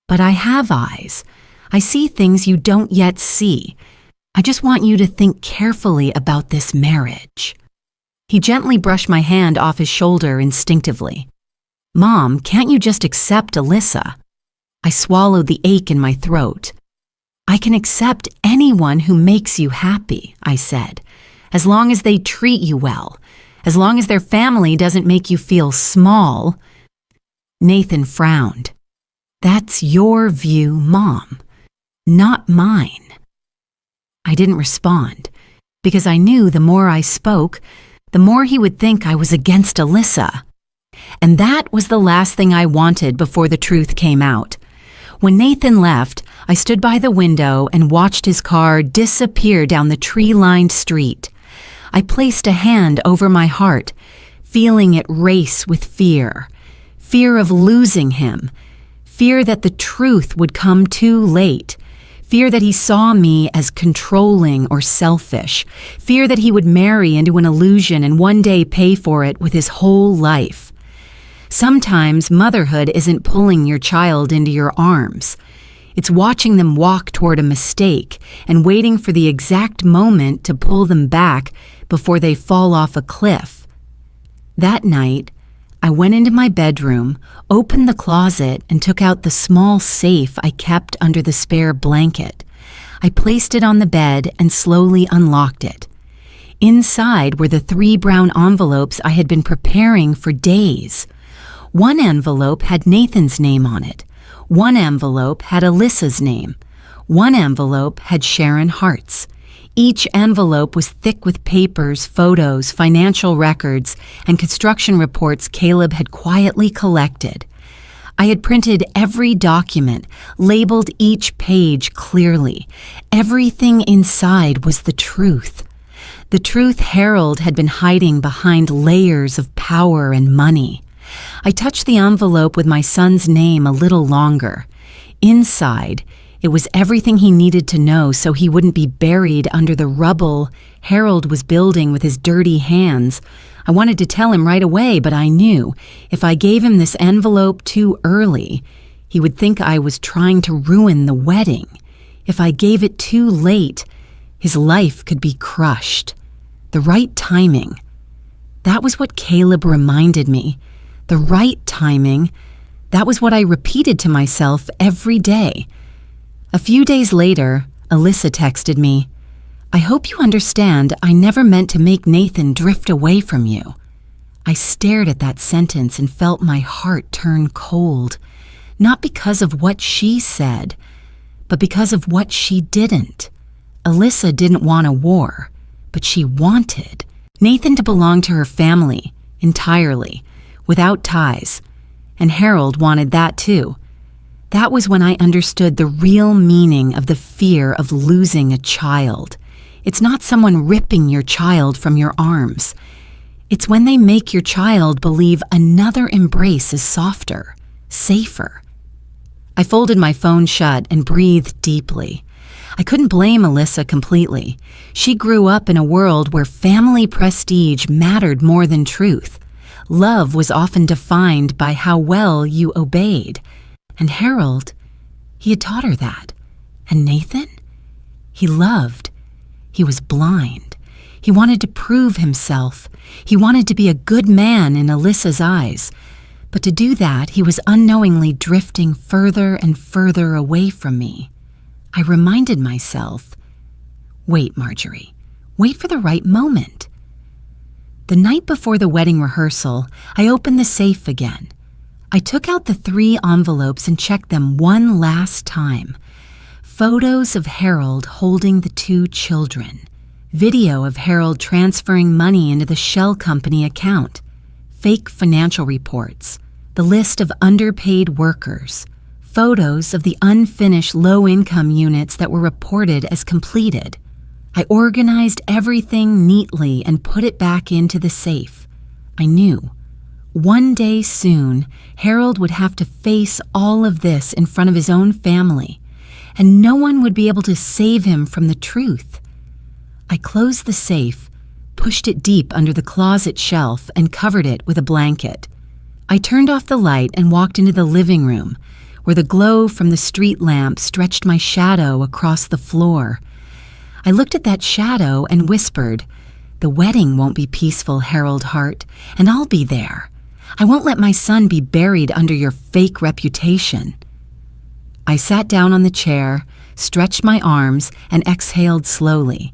But I have eyes. I see things you don't yet see. I just want you to think carefully about this marriage." He gently brushed my hand off his shoulder instinctively. "Mom, can't you just accept Alyssa?" I swallowed the ache in my throat. "I can accept anyone who makes you happy," I said, "as long as they treat you well, as long as their family doesn't make you feel small." Nathan frowned. "That's your view, Mom, not mine." I didn't respond, because I knew the more I spoke, the more he would think I was against Alyssa. And that was the last thing I wanted before the truth came out. When Nathan left, I stood by the window and watched his car disappear down the tree-lined street. I placed a hand over my heart, feeling it race with fear. Fear of losing him. Fear that the truth would come too late. Fear that he saw me as controlling or selfish. Fear that he would marry into an illusion and one day pay for it with his whole life. Sometimes motherhood isn't pulling your child into your arms. It's watching them walk toward a mistake and waiting for the exact moment to pull them back before they fall off a cliff. That night, I went into my bedroom, opened the closet, and took out the small safe I kept under the spare blanket. I placed it on the bed and slowly unlocked it. Inside were the 3 brown envelopes I had been preparing for days. One envelope had Nathan's name on it. One envelope had Alyssa's name. One envelope had Sharon Hart's. Each envelope was thick with papers, photos, financial records, and construction reports Caleb had quietly collected. I had printed every document, labeled each page clearly. Everything inside was the truth. The truth Harold had been hiding behind layers of power and money. I touched the envelope with my son's name a little longer. Inside, it was everything he needed to know so he wouldn't be buried under the rubble Harold was building with his dirty hands. I wanted to tell him right away, but I knew if I gave him this envelope too early, he would think I was trying to ruin the wedding. If I gave it too late, his life could be crushed. The right timing. That was what Caleb reminded me. The right timing. That was what I repeated to myself every day. A few days later, Alyssa texted me, "I hope you understand I never meant to make Nathan drift away from you." I stared at that sentence and felt my heart turn cold, not because of what she said, but because of what she didn't. Alyssa didn't want a war, but she wanted Nathan to belong to her family, entirely, without ties. And Harold wanted that too. That was when I understood the real meaning of the fear of losing a child. It's not someone ripping your child from your arms. It's when they make your child believe another embrace is softer, safer. I folded my phone shut and breathed deeply. I couldn't blame Alyssa completely. She grew up in a world where family prestige mattered more than truth. Love was often defined by how well you obeyed. And Harold, he had taught her that. And Nathan? He loved. He was blind. He wanted to prove himself. He wanted to be a good man in Alyssa's eyes. But to do that, he was unknowingly drifting further and further away from me. I reminded myself, wait, Marjorie, wait for the right moment. The night before the wedding rehearsal, I opened the safe again. I took out the 3 envelopes and checked them one last time. Photos of Harold holding the 2 children. Video of Harold transferring money into the shell company account. Fake financial reports. The list of underpaid workers. Photos of the unfinished low-income units that were reported as completed. I organized everything neatly and put it back into the safe. I knew. One day soon, Harold would have to face all of this in front of his own family, and no one would be able to save him from the truth. I closed the safe, pushed it deep under the closet shelf, and covered it with a blanket. I turned off the light and walked into the living room, where the glow from the street lamp stretched my shadow across the floor. I looked at that shadow and whispered, "The wedding won't be peaceful, Harold Hart, and I'll be there. I won't let my son be buried under your fake reputation." I sat down on the chair, stretched my arms, and exhaled slowly.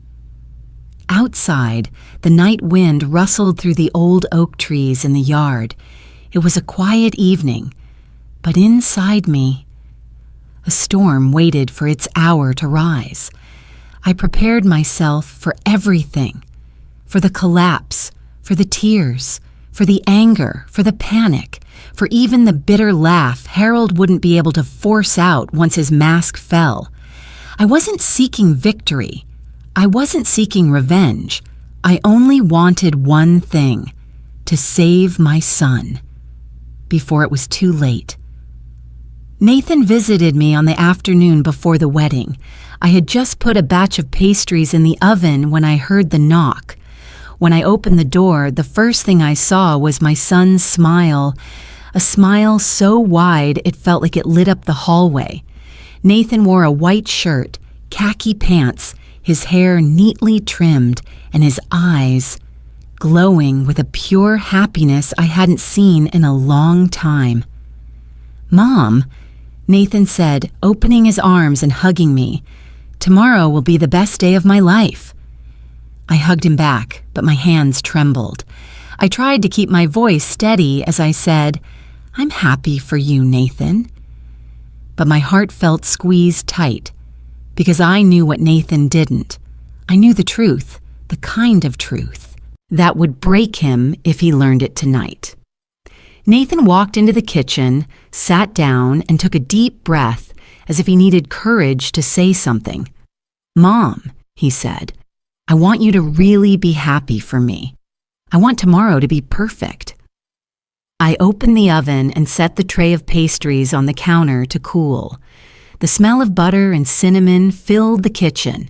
Outside, the night wind rustled through the old oak trees in the yard. It was a quiet evening, but inside me, a storm waited for its hour to rise. I prepared myself for everything, for the collapse, for the tears, for the anger, for the panic, for even the bitter laugh Harold wouldn't be able to force out once his mask fell. I wasn't seeking victory. I wasn't seeking revenge. I only wanted one thing, to save my son, before it was too late. Nathan visited me on the afternoon before the wedding. I had just put a batch of pastries in the oven when I heard the knock. When I opened the door, the first thing I saw was my son's smile, a smile so wide it felt like it lit up the hallway. Nathan wore a white shirt, khaki pants, his hair neatly trimmed, and his eyes glowing with a pure happiness I hadn't seen in a long time. "Mom," Nathan said, opening his arms and hugging me, "tomorrow will be the best day of my life." I hugged him back, but my hands trembled. I tried to keep my voice steady as I said, "I'm happy for you, Nathan." But my heart felt squeezed tight, because I knew what Nathan didn't. I knew the truth, the kind of truth that would break him if he learned it tonight. Nathan walked into the kitchen, sat down, and took a deep breath as if he needed courage to say something. "Mom," he said, "I want you to really be happy for me. I want tomorrow to be perfect." I opened the oven and set the tray of pastries on the counter to cool. The smell of butter and cinnamon filled the kitchen.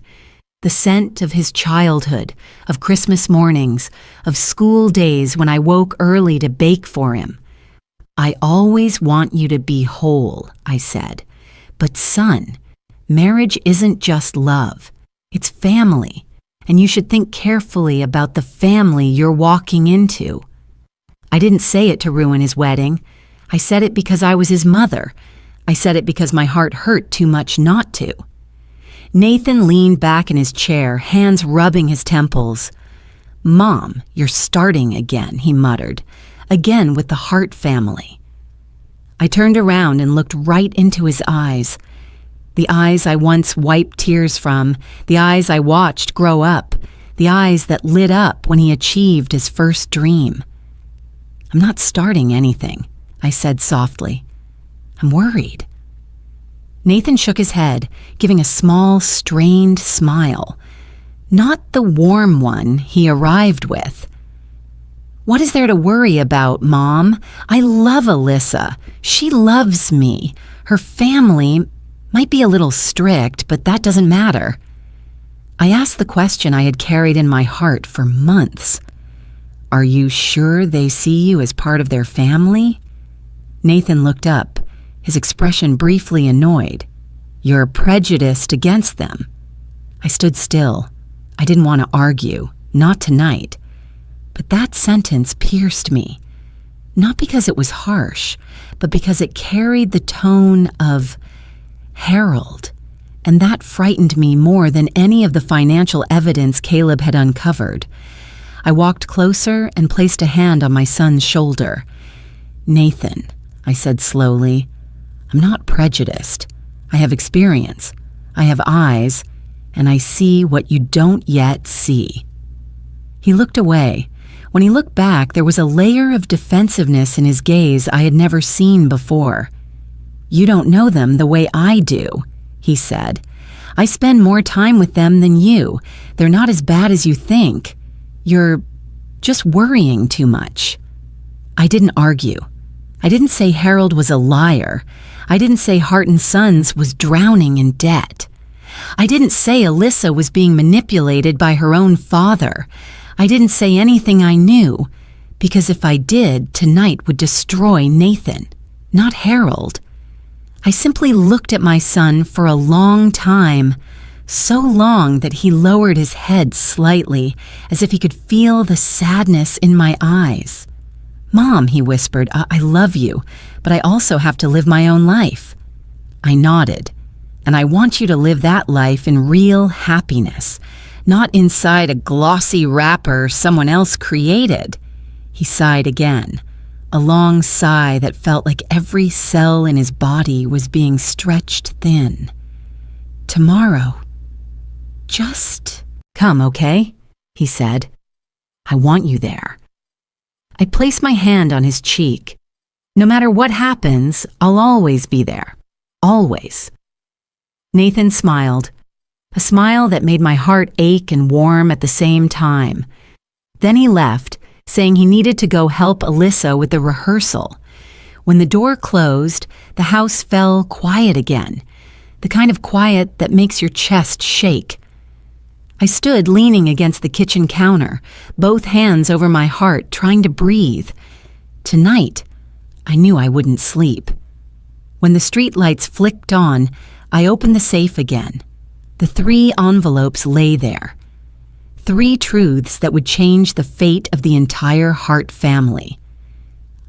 The scent of his childhood, of Christmas mornings, of school days when I woke early to bake for him. "I always want you to be whole," I said. "But son, marriage isn't just love. It's family, and you should think carefully about the family you're walking into." I didn't say it to ruin his wedding. I said it because I was his mother. I said it because my heart hurt too much not to. Nathan leaned back in his chair, hands rubbing his temples. "Mom, you're starting again," he muttered, "again with the Hart family." I turned around and looked right into his eyes. The eyes I once wiped tears from, the eyes I watched grow up, the eyes that lit up when he achieved his first dream. "I'm not starting anything," I said softly. "I'm worried." Nathan shook his head, giving a small, strained smile. Not the warm one he arrived with. "What is there to worry about, Mom? I love Alyssa. She loves me. Her family might be a little strict, but that doesn't matter." I asked the question I had carried in my heart for months. "Are you sure they see you as part of their family?" Nathan looked up, his expression briefly annoyed. "You're prejudiced against them." I stood still. I didn't want to argue, not tonight. But that sentence pierced me, not because it was harsh, but because it carried the tone of Harold, and that frightened me more than any of the financial evidence Caleb had uncovered. I walked closer and placed a hand on my son's shoulder. "Nathan," I said slowly, "I'm not prejudiced. I have experience. I have eyes, and I see what you don't yet see." He looked away. When he looked back, there was a layer of defensiveness in his gaze I had never seen before. "You don't know them the way I do," he said. "I spend more time with them than you. They're not as bad as you think. You're just worrying too much." I didn't argue. I didn't say Harold was a liar. I didn't say Heart and Sons was drowning in debt. I didn't say Alyssa was being manipulated by her own father. I didn't say anything I knew, because if I did, tonight would destroy Nathan, not Harold. I simply looked at my son for a long time, so long that he lowered his head slightly, as if he could feel the sadness in my eyes. "Mom," he whispered, I love you, but I also have to live my own life." I nodded. "And I want you to live that life in real happiness, not inside a glossy wrapper someone else created." He sighed again, a long sigh that felt like every cell in his body was being stretched thin. "Tomorrow, just come, okay?" he said. "I want you there." I placed my hand on his cheek. "No matter what happens, I'll always be there. Always." Nathan smiled, a smile that made my heart ache and warm at the same time. Then he left, saying he needed to go help Alyssa with the rehearsal. When the door closed, the house fell quiet again, the kind of quiet that makes your chest shake. I stood leaning against the kitchen counter, both hands over my heart, trying to breathe. Tonight, I knew I wouldn't sleep. When the street lights flicked on, I opened the safe again. The 3 envelopes lay there. 3 truths that would change the fate of the entire Hart family.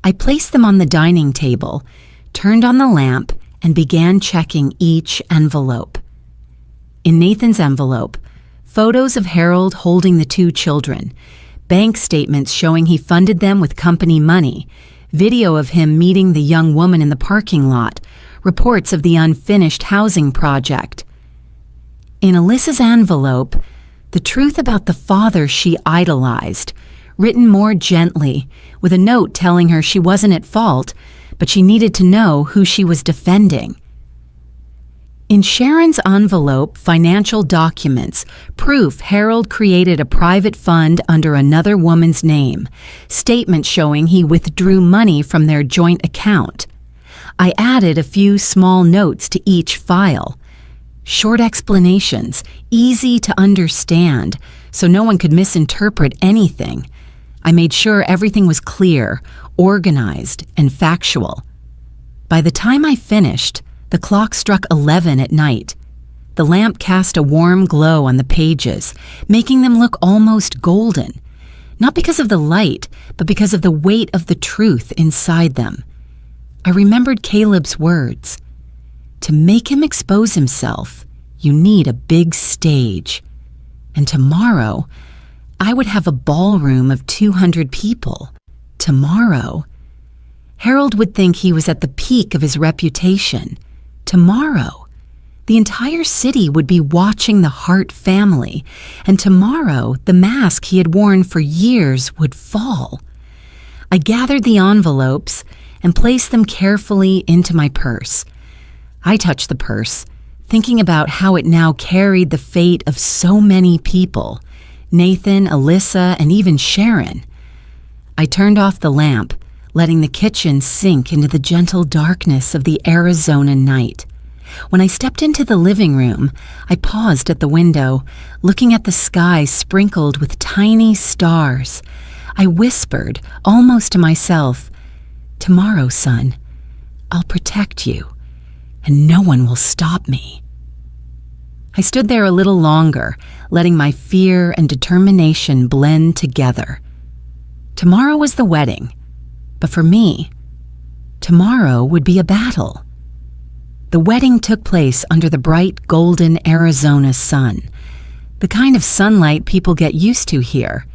I placed them on the dining table, turned on the lamp, and began checking each envelope. In Nathan's envelope, photos of Harold holding the 2 children, bank statements showing he funded them with company money, video of him meeting the young woman in the parking lot, reports of the unfinished housing project. In Alyssa's envelope, the truth about the father she idolized, written more gently, with a note telling her she wasn't at fault, but she needed to know who she was defending. In Sharon's envelope, financial documents, proof Harold created a private fund under another woman's name, statements showing he withdrew money from their joint account. I added a few small notes to each file. Short explanations, easy to understand, so no one could misinterpret anything. I made sure everything was clear, organized, and factual. By the time I finished, the clock struck 11 at night. The lamp cast a warm glow on the pages, making them look almost golden. Not because of the light, but because of the weight of the truth inside them. I remembered Caleb's words. To make him expose himself, you need a big stage. And tomorrow, I would have a ballroom of 200 people. Tomorrow, Harold would think he was at the peak of his reputation. Tomorrow, The entire city would be watching the Hart family, and tomorrow the mask he had worn for years would fall. I gathered the envelopes and placed them carefully into my purse. I touched the purse, thinking about how it now carried the fate of so many people, Nathan, Alyssa, and even Sharon. I turned off the lamp, letting the kitchen sink into the gentle darkness of the Arizona night. When I stepped into the living room, I paused at the window, looking at the sky sprinkled with tiny stars. I whispered, almost to myself, "Tomorrow, son, I'll protect you, and no one will stop me." I stood there a little longer, letting my fear and determination blend together. Tomorrow was the wedding, but for me, tomorrow would be a battle. The wedding took place under the bright golden Arizona sun, the kind of sunlight people get used to here,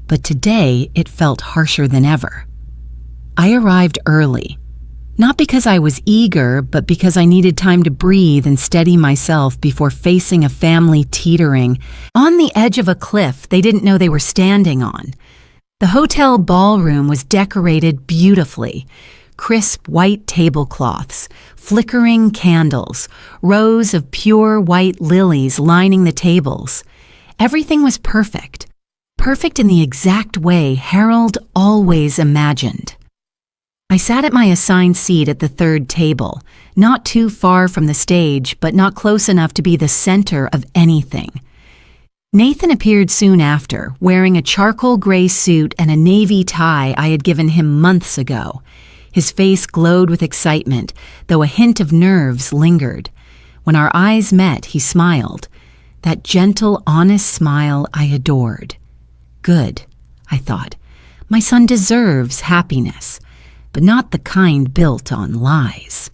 but today it felt harsher than ever. I arrived early, not because I was eager, but because I needed time to breathe and steady myself before facing a family teetering on the edge of a cliff they didn't know they were standing on. The hotel ballroom was decorated beautifully. Crisp white tablecloths, flickering candles, rows of pure white lilies lining the tables. Everything was perfect. Perfect in the exact way Harold always imagined. I sat at my assigned seat at the third table, not too far from the stage, but not close enough to be the center of anything. Nathan appeared soon after, wearing a charcoal gray suit and a navy tie I had given him months ago. His face glowed with excitement, though a hint of nerves lingered. When our eyes met, he smiled. That gentle, honest smile I adored. Good, I thought. My son deserves happiness, but not the kind built on lies.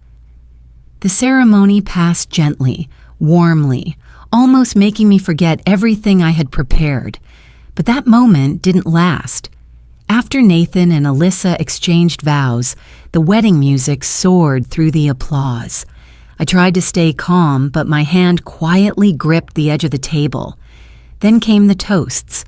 The ceremony passed gently, warmly, almost making me forget everything I had prepared. But that moment didn't last. After Nathan and Alyssa exchanged vows, the wedding music soared through the applause. I tried to stay calm, but my hand quietly gripped the edge of the table. Then came the toasts,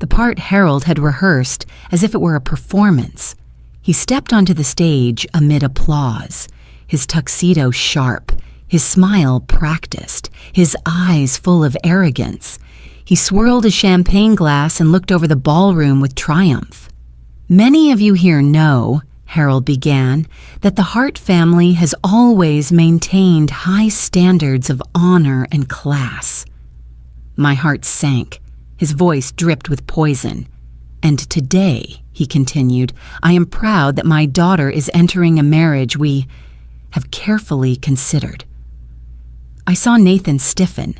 the part Harold had rehearsed as if it were a performance. He stepped onto the stage amid applause, his tuxedo sharp, his smile practiced, his eyes full of arrogance. He swirled a champagne glass and looked over the ballroom with triumph. "Many of you here know," Harold began, "that the Hart family has always maintained high standards of honor and class." My heart sank. His voice dripped with poison. "And today," he continued, "I am proud that my daughter is entering a marriage we have carefully considered." I saw Nathan stiffen.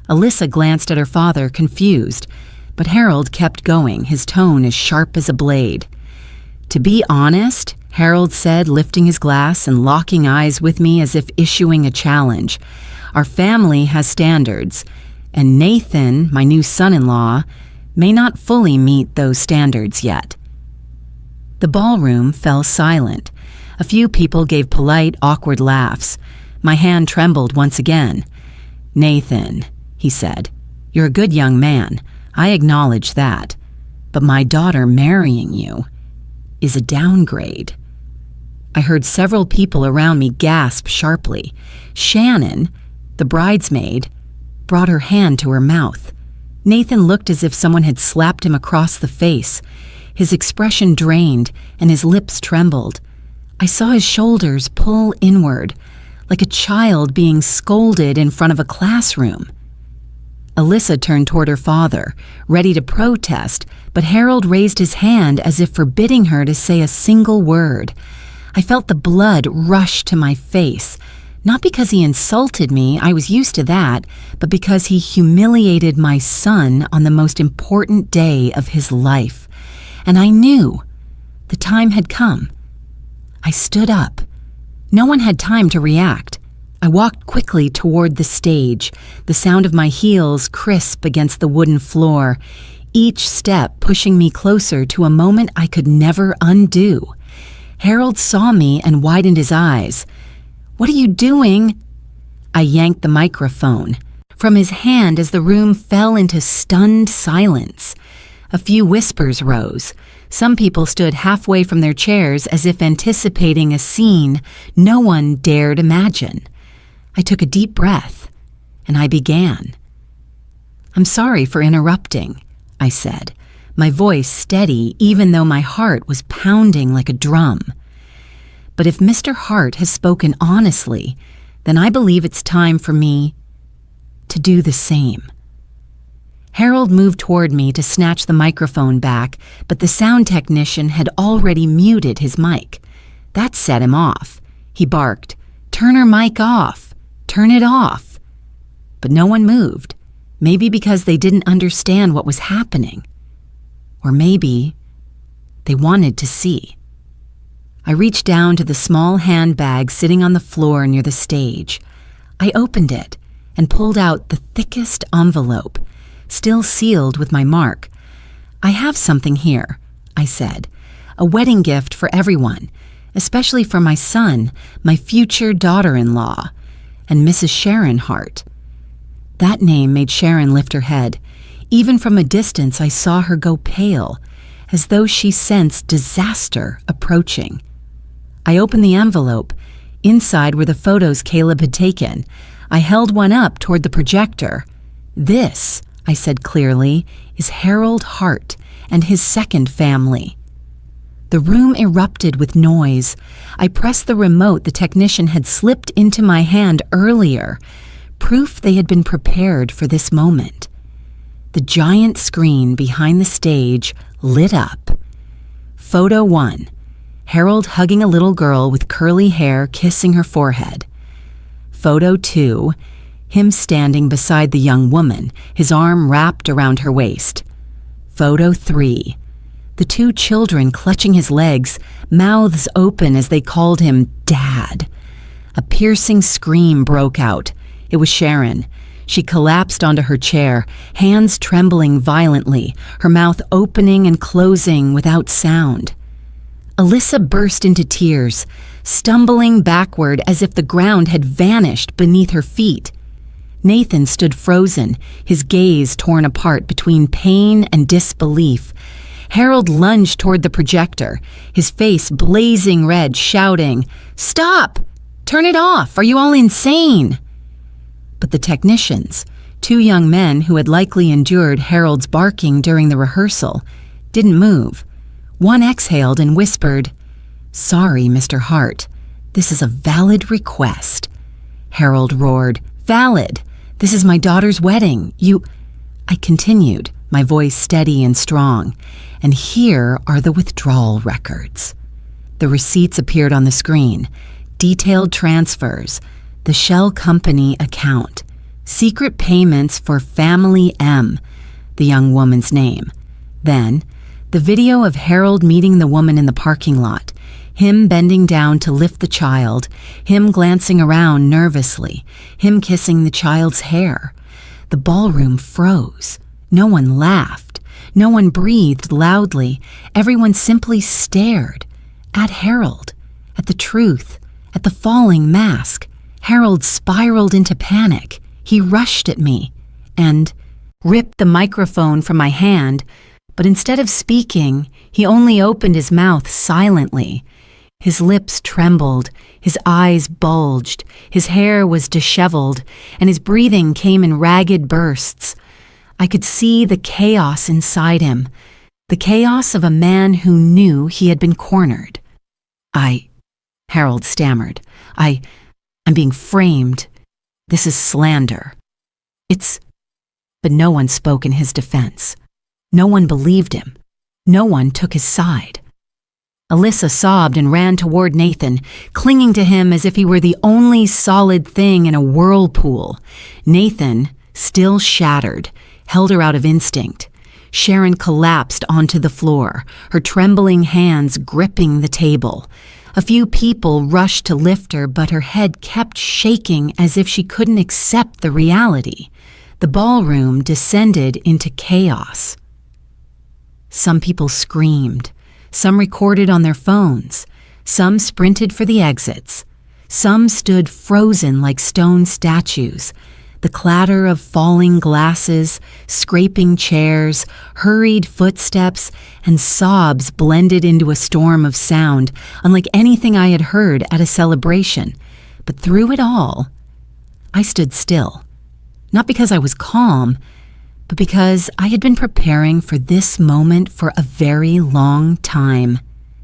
Alyssa glanced at her father, confused, but Harold kept going, his tone as sharp as a blade. "To be honest," Harold said, lifting his glass and locking eyes with me as if issuing a challenge, "our family has standards, and Nathan, my new son-in-law, may not fully meet those standards yet." The ballroom fell silent. A few people gave polite, awkward laughs. My hand trembled once again. "Nathan," he said, "you're a good young man. I acknowledge that. But my daughter marrying you is a downgrade." I heard several people around me gasp sharply. Shannon, the bridesmaid, brought her hand to her mouth. Nathan looked as if someone had slapped him across the face. His expression drained and his lips trembled. I saw his shoulders pull inward, like a child being scolded in front of a classroom. Alyssa turned toward her father, ready to protest, but Harold raised his hand as if forbidding her to say a single word. I felt the blood rush to my face, not because he insulted me, I was used to that, but because he humiliated my son on the most important day of his life. And I knew the time had come. I stood up. No one had time to react. I walked quickly toward the stage, the sound of my heels crisp against the wooden floor, each step pushing me closer to a moment I could never undo. Harold saw me and widened his eyes. "What are you doing?" I yanked the microphone from his hand as the room fell into stunned silence. A few whispers rose. Some people stood halfway from their chairs as if anticipating a scene no one dared imagine. I took a deep breath, and I began. "I'm sorry for interrupting," I said, my voice steady even though my heart was pounding like a drum. "But if Mr. Hart has spoken honestly, then I believe it's time for me to do the same." Harold moved toward me to snatch the microphone back, but the sound technician had already muted his mic. That set him off. He barked, "Turn her mic off! Turn it off!" But no one moved, maybe because they didn't understand what was happening. Or maybe they wanted to see. I reached down to the small handbag sitting on the floor near the stage. I opened it and pulled out the thickest envelope, still sealed with my mark. "I have something here," I said. "A wedding gift for everyone, especially for my son, my future daughter-in-law, and Mrs. Sharon Hart." That name made Sharon lift her head. Even from a distance, I saw her go pale, as though she sensed disaster approaching. I opened the envelope. Inside were the photos Caleb had taken. I held one up toward the projector. "This," I said clearly, "is Harold Hart and his second family." The room erupted with noise. I pressed the remote the technician had slipped into my hand earlier, proof they had been prepared for this moment. The giant screen behind the stage lit up. Photo 1. Harold hugging a little girl with curly hair kissing her forehead. Photo 2. Him standing beside the young woman, his arm wrapped around her waist. Photo 3. The two children clutching his legs, mouths open as they called him Dad. A piercing scream broke out. It was Sharon. She collapsed onto her chair, hands trembling violently, her mouth opening and closing without sound. Alyssa burst into tears, stumbling backward as if the ground had vanished beneath her feet. Nathan stood frozen, his gaze torn apart between pain and disbelief. Harold lunged toward the projector, his face blazing red, shouting, "Stop! Turn it off! Are you all insane?" But the technicians, two young men who had likely endured Harold's barking during the rehearsal, didn't move. One exhaled and whispered, "Sorry, Mr. Hart. This is a valid request." Harold roared, "Valid! This is my daughter's wedding. I continued, my voice steady and strong. "And here are the withdrawal records." The receipts appeared on the screen. Detailed transfers. The shell company account. Secret payments for Family M, the young woman's name. Then, the video of Harold meeting the woman in the parking lot, him bending down to lift the child, him glancing around nervously, him kissing the child's hair. The ballroom froze. No one laughed. No one breathed loudly. Everyone simply stared at Harold, at the truth, at the falling mask. Harold spiraled into panic. He rushed at me and ripped the microphone from my hand, but instead of speaking, he only opened his mouth silently. His lips trembled, his eyes bulged, his hair was disheveled, and his breathing came in ragged bursts. I could see the chaos inside him, the chaos of a man who knew he had been cornered. Harold stammered. I'm being framed. This is slander. But no one spoke in his defense. No one believed him. No one took his side. Alyssa sobbed and ran toward Nathan, clinging to him as if he were the only solid thing in a whirlpool. Nathan, still shattered, held her out of instinct. Sharon collapsed onto the floor, her trembling hands gripping the table. A few people rushed to lift her, but her head kept shaking as if she couldn't accept the reality. The ballroom descended into chaos. Some people screamed. Some recorded on their phones. Some sprinted for the exits. Some stood frozen like stone statues. The clatter of falling glasses, scraping chairs, hurried footsteps, and sobs blended into a storm of sound, unlike anything I had heard at a celebration. But through it all, I stood still. Not because I was calm, but because I had been preparing for this moment for a very long time.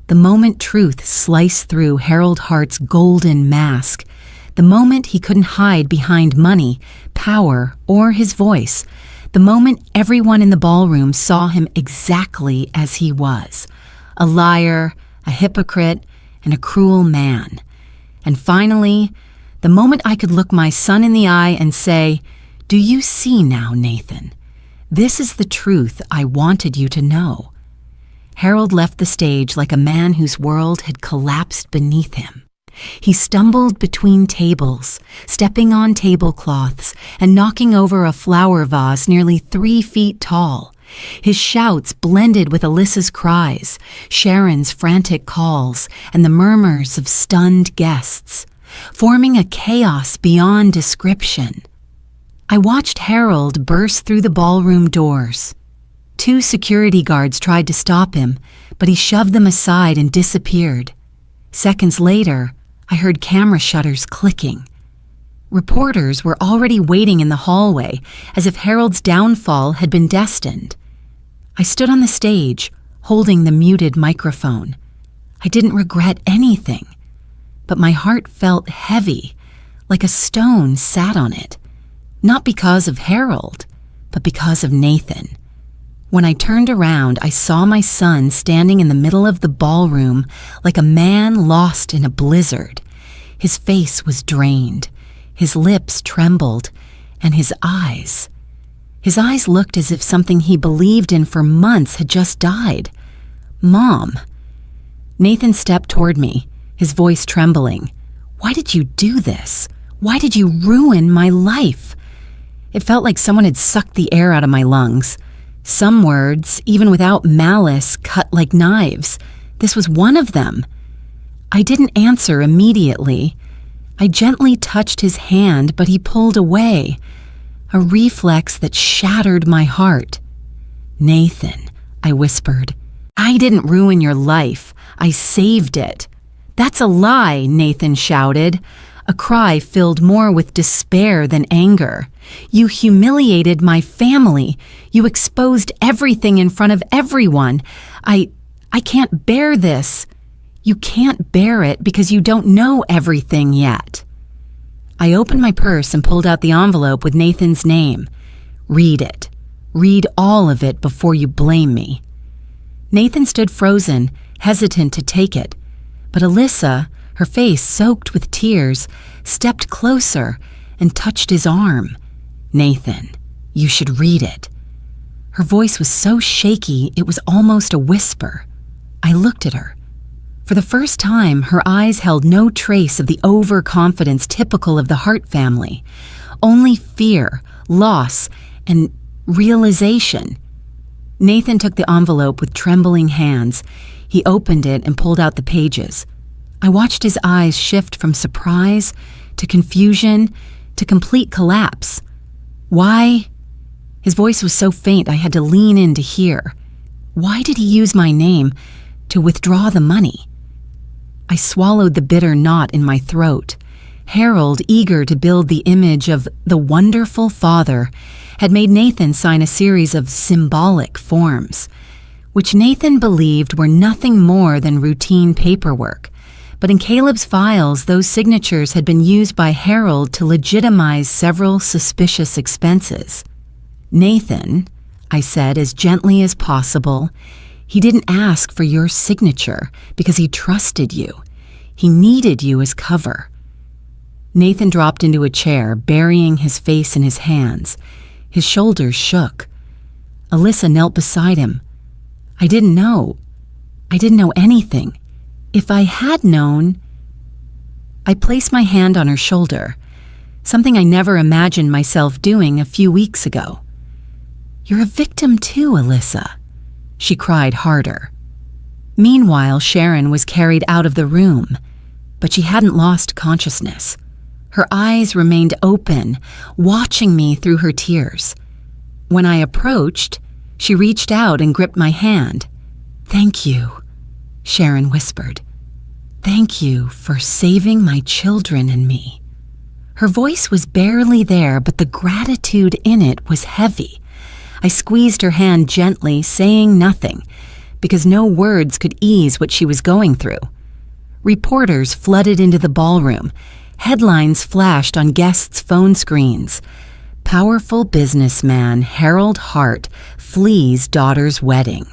The moment truth sliced through Harold Hart's golden mask. The moment he couldn't hide behind money, power, or his voice. The moment everyone in the ballroom saw him exactly as he was. A liar, a hypocrite, and a cruel man. And finally, the moment I could look my son in the eye and say, "Do you see now, Nathan? This is the truth I wanted you to know." Harold left the stage like a man whose world had collapsed beneath him. He stumbled between tables, stepping on tablecloths and knocking over a flower vase nearly 3 feet tall. His shouts blended with Alyssa's cries, Sharon's frantic calls, and the murmurs of stunned guests, forming a chaos beyond description. I watched Harold burst through the ballroom doors. 2 security guards tried to stop him, but he shoved them aside and disappeared. Seconds later, I heard camera shutters clicking. Reporters were already waiting in the hallway, as if Harold's downfall had been destined. I stood on the stage, holding the muted microphone. I didn't regret anything, but my heart felt heavy, like a stone sat on it. Not because of Harold, but because of Nathan. When I turned around, I saw my son standing in the middle of the ballroom like a man lost in a blizzard. His face was drained, his lips trembled, and his eyes looked as if something he believed in for months had just died. "Mom." Nathan stepped toward me, his voice trembling. "Why did you do this? Why did you ruin my life?" It felt like someone had sucked the air out of my lungs. Some words, even without malice, cut like knives. This was one of them. I didn't answer immediately. I gently touched his hand, but he pulled away, a reflex that shattered my heart. "Nathan," I whispered, "I didn't ruin your life. I saved it." "That's a lie," Nathan shouted, a cry filled more with despair than anger. "You humiliated my family. You exposed everything in front of everyone. I can't bear this." "You can't bear it because you don't know everything yet." I opened my purse and pulled out the envelope with Nathan's name. "Read it. Read all of it before you blame me." Nathan stood frozen, hesitant to take it, but Alyssa, her face soaked with tears, stepped closer and touched his arm. "Nathan, you should read it." Her voice was so shaky it was almost a whisper. I looked at her. For the first time, her eyes held no trace of the overconfidence typical of the Hart family, only fear, loss, and realization. Nathan took the envelope with trembling hands. He opened it and pulled out the pages. I watched his eyes shift from surprise to confusion to complete collapse. "Why?" His voice was so faint I had to lean in to hear. "Why did he use my name to withdraw the money?" I swallowed the bitter knot in my throat. Harold, eager to build the image of the wonderful father, had made Nathan sign a series of symbolic forms, which Nathan believed were nothing more than routine paperwork. But in Caleb's files, those signatures had been used by Harold to legitimize several suspicious expenses. "Nathan," I said as gently as possible, "he didn't ask for your signature because he trusted you. He needed you as cover." Nathan dropped into a chair, burying his face in his hands. His shoulders shook. Alyssa knelt beside him. I didn't know anything. If I had known... I placed my hand on her shoulder, something I never imagined myself doing a few weeks ago. "You're a victim too, Alyssa," she cried harder. Meanwhile, Sharon was carried out of the room. but she hadn't lost consciousness. Her eyes remained open, watching me through her tears. When I approached, she reached out and gripped my hand. "Thank you," Sharon whispered. "Thank you for saving my children and me." Her voice was barely there, but the gratitude in it was heavy. I squeezed her hand gently, saying nothing, because no words could ease what she was going through. Reporters flooded into the ballroom. Headlines flashed on guests' phone screens. "Powerful businessman Harold Hart flees daughter's wedding."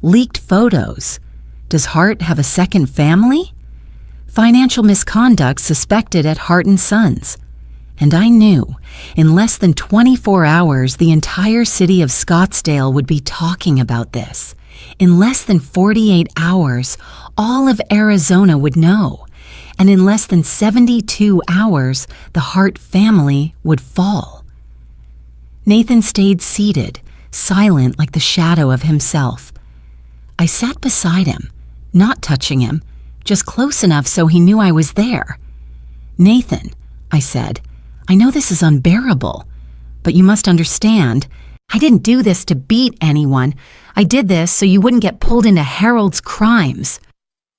Leaked photos. Does Hart have a second family? Financial misconduct suspected at Hart & Sons. And I knew, in less than 24 hours, the entire city of Scottsdale would be talking about this. In less than 48 hours, all of Arizona would know. And in less than 72 hours, the Hart family would fall. Nathan stayed seated, silent like the shadow of himself. I sat beside him, not touching him, just close enough so he knew I was there. "Nathan," I said, "I know this is unbearable, but you must understand, I didn't do this to beat anyone. I did this so you wouldn't get pulled into Harold's crimes."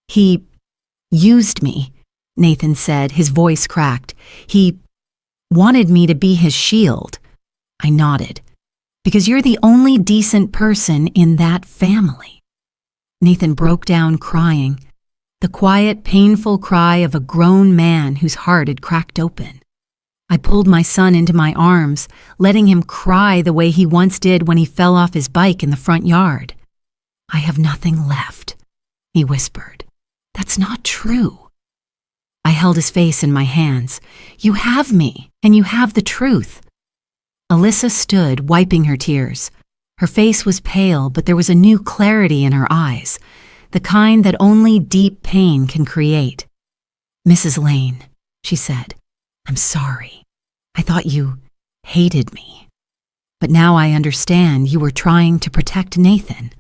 "He used me," Nathan said, his voice cracked. "He wanted me to be his shield." I nodded. "Because you're the only decent person in that family." Nathan broke down crying, the quiet, painful cry of a grown man whose heart had cracked open. I pulled my son into my arms, letting him cry the way he once did when he fell off his bike in the front yard. "I have nothing left," he whispered. "That's not true." I held his face in my hands. "You have me, and you have the truth." Alyssa stood, wiping her tears. Her face was pale, but there was a new clarity in her eyes, the kind that only deep pain can create. "Mrs. Lane," she said, "I'm sorry. I thought you hated me. But now I understand you were trying to protect Nathan."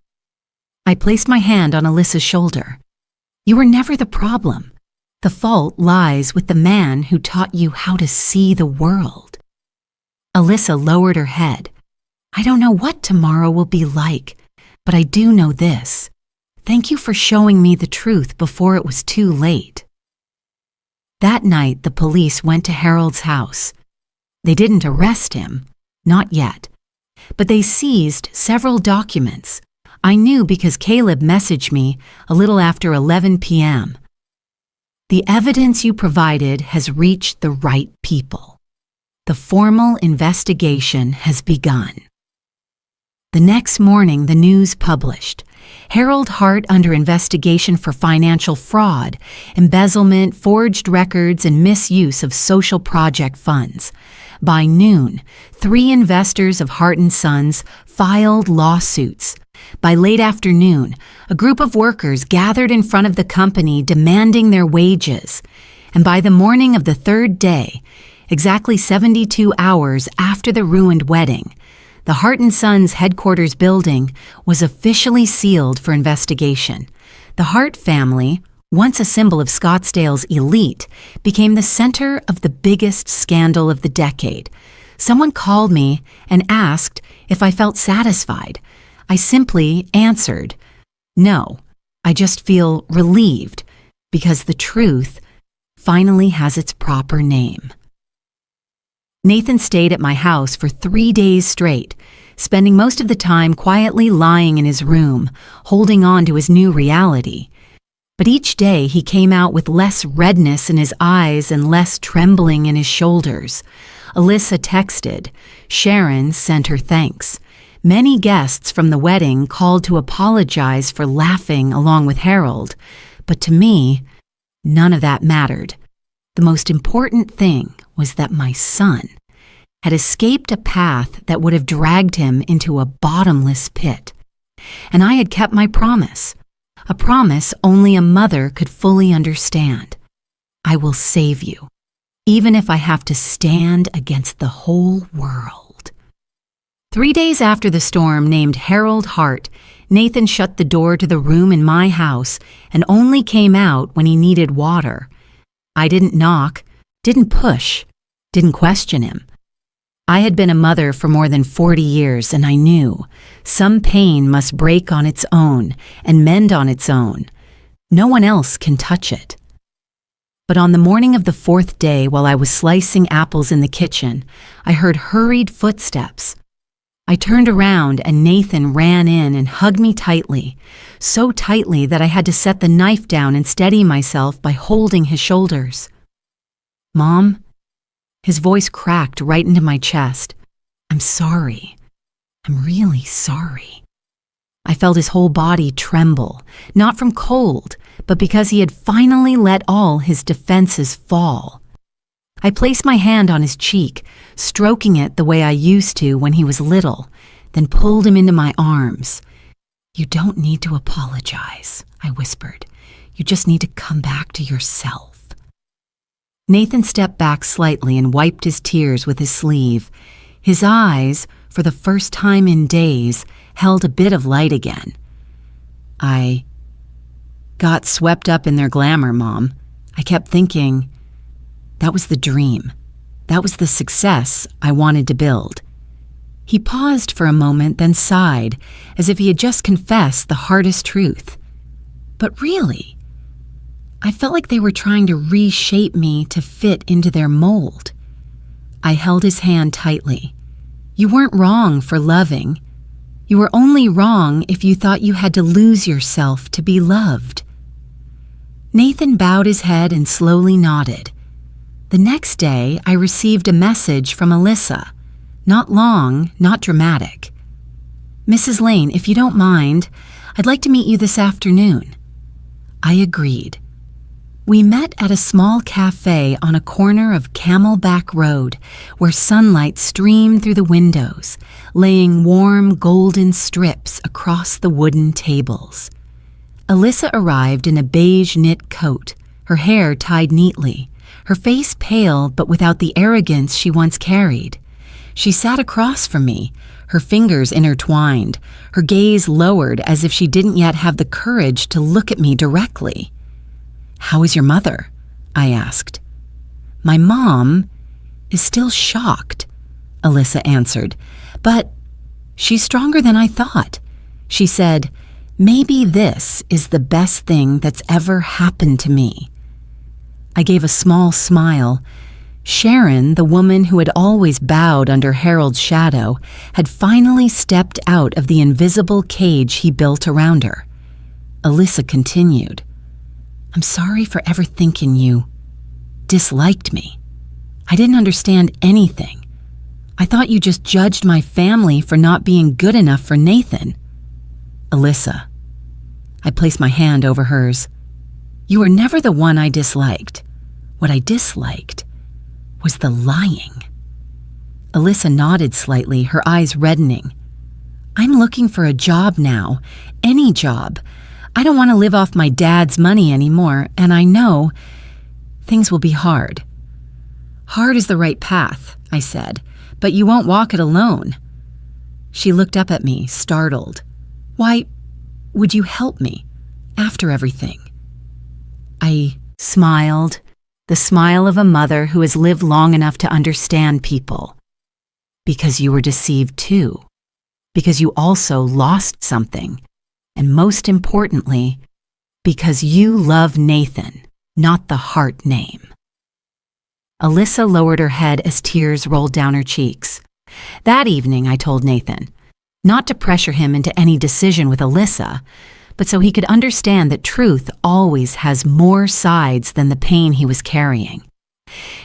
I placed my hand on Alyssa's shoulder. "You were never the problem. The fault lies with the man who taught you how to see the world." Alyssa lowered her head. "I don't know what tomorrow will be like, but I do know this. Thank you for showing me the truth before it was too late." That night, the police went to Harold's house. They didn't arrest him, not yet, but they seized several documents. I knew because Caleb messaged me a little after 11 p.m. "The evidence you provided has reached the right people. The formal investigation has begun." The next morning, the news published. Harold Hart under investigation for financial fraud, embezzlement, forged records, and misuse of social project funds. By noon, 3 investors of Hart & Sons filed lawsuits. By late afternoon, a group of workers gathered in front of the company demanding their wages. And by the morning of the 3rd day, exactly 72 hours after the ruined wedding, the Hart & Sons headquarters building was officially sealed for investigation. The Hart family, once a symbol of Scottsdale's elite, became the center of the biggest scandal of the decade. Someone called me and asked if I felt satisfied. I simply answered, "No, I just feel relieved because the truth finally has its proper name." Nathan stayed at my house for 3 days straight, spending most of the time quietly lying in his room, holding on to his new reality. But each day he came out with less redness in his eyes and less trembling in his shoulders. Alyssa texted. Sharon sent her thanks. Many guests from the wedding called to apologize for laughing along with Harold. But to me, none of that mattered. The most important thing was that my son had escaped a path that would have dragged him into a bottomless pit. And I had kept my promise, a promise only a mother could fully understand. I will save you, even if I have to stand against the whole world. 3 days after the storm named Harold Hart, Nathan shut the door to the room in my house and only came out when he needed water. I didn't knock, didn't push, didn't question him. I had been a mother for more than 40 years, and I knew some pain must break on its own and mend on its own. No one else can touch it. But on the morning of the 4th day, while I was slicing apples in the kitchen, I heard hurried footsteps. I turned around and Nathan ran in and hugged me tightly, so tightly that I had to set the knife down and steady myself by holding his shoulders. "Mom?" His voice cracked right into my chest. "I'm sorry. I'm really sorry." I felt his whole body tremble, not from cold, but because he had finally let all his defenses fall. I placed my hand on his cheek, stroking it the way I used to when he was little, then pulled him into my arms. "You don't need to apologize," I whispered. "You just need to come back to yourself." Nathan stepped back slightly and wiped his tears with his sleeve. His eyes, for the first time in days, held a bit of light again. "I got swept up in their glamour, Mom. I kept thinking, that was the dream. That was the success I wanted to build." He paused for a moment, then sighed, as if he had just confessed the hardest truth. "But really, I felt like they were trying to reshape me to fit into their mold." I held his hand tightly. "You weren't wrong for loving. You were only wrong if you thought you had to lose yourself to be loved." Nathan bowed his head and slowly nodded. The next day, I received a message from Alyssa. Not long, not dramatic. "Mrs. Lane, if you don't mind, I'd like to meet you this afternoon." I agreed. We met at a small cafe on a corner of Camelback Road, where sunlight streamed through the windows, laying warm golden strips across the wooden tables. Alyssa arrived in a beige knit coat, her hair tied neatly, her face pale but without the arrogance she once carried. She sat across from me, her fingers intertwined, her gaze lowered as if she didn't yet have the courage to look at me directly. "How is your mother?" I asked. "My mom is still shocked," Alyssa answered, "but she's stronger than I thought." She said, "Maybe this is the best thing that's ever happened to me." I gave a small smile. Sharon, the woman who had always bowed under Harold's shadow, had finally stepped out of the invisible cage he built around her. Alyssa continued, "I'm sorry for ever thinking you disliked me. I didn't understand anything. I thought you just judged my family for not being good enough for Nathan." "Alyssa," I placed my hand over hers, "you were never the one I disliked. What I disliked was the lying." Alyssa nodded slightly, her eyes reddening. "I'm looking for a job now, any job. I don't want to live off my dad's money anymore, and I know things will be hard." "Hard is the right path," I said, "but you won't walk it alone." She looked up at me, startled. "Why would you help me after everything?" I smiled, the smile of a mother who has lived long enough to understand people. "Because you were deceived too. Because you also lost something. And most importantly, because you love Nathan, not the Hart name." Alyssa lowered her head as tears rolled down her cheeks. That evening, I told Nathan, not to pressure him into any decision with Alyssa, but so he could understand that truth always has more sides than the pain he was carrying.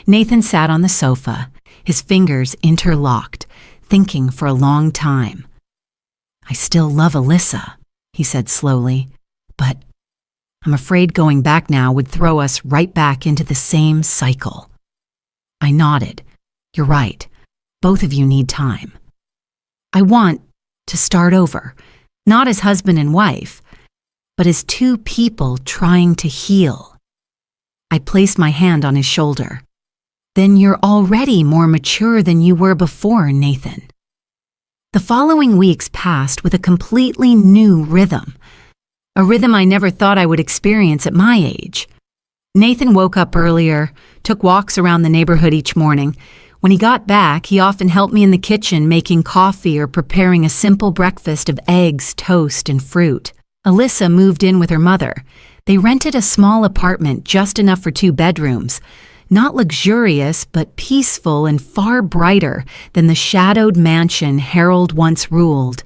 Nathan sat on the sofa, his fingers interlocked, thinking for a long time. "I still love Alyssa," he said slowly, "but I'm afraid going back now would throw us right back into the same cycle." I nodded. "You're right. Both of you need time. I want to start over, not as husband and wife, but as two people trying to heal." I placed my hand on his shoulder. "Then you're already more mature than you were before, Nathan." The following weeks passed with a completely new rhythm, a rhythm I never thought I would experience at my age. Nathan woke up earlier, took walks around the neighborhood each morning. When he got back, he often helped me in the kitchen making coffee or preparing a simple breakfast of eggs, toast, and fruit. Alyssa moved in with her mother. They rented a small apartment just enough for 2 bedrooms. Not luxurious, but peaceful and far brighter than the shadowed mansion Harold once ruled.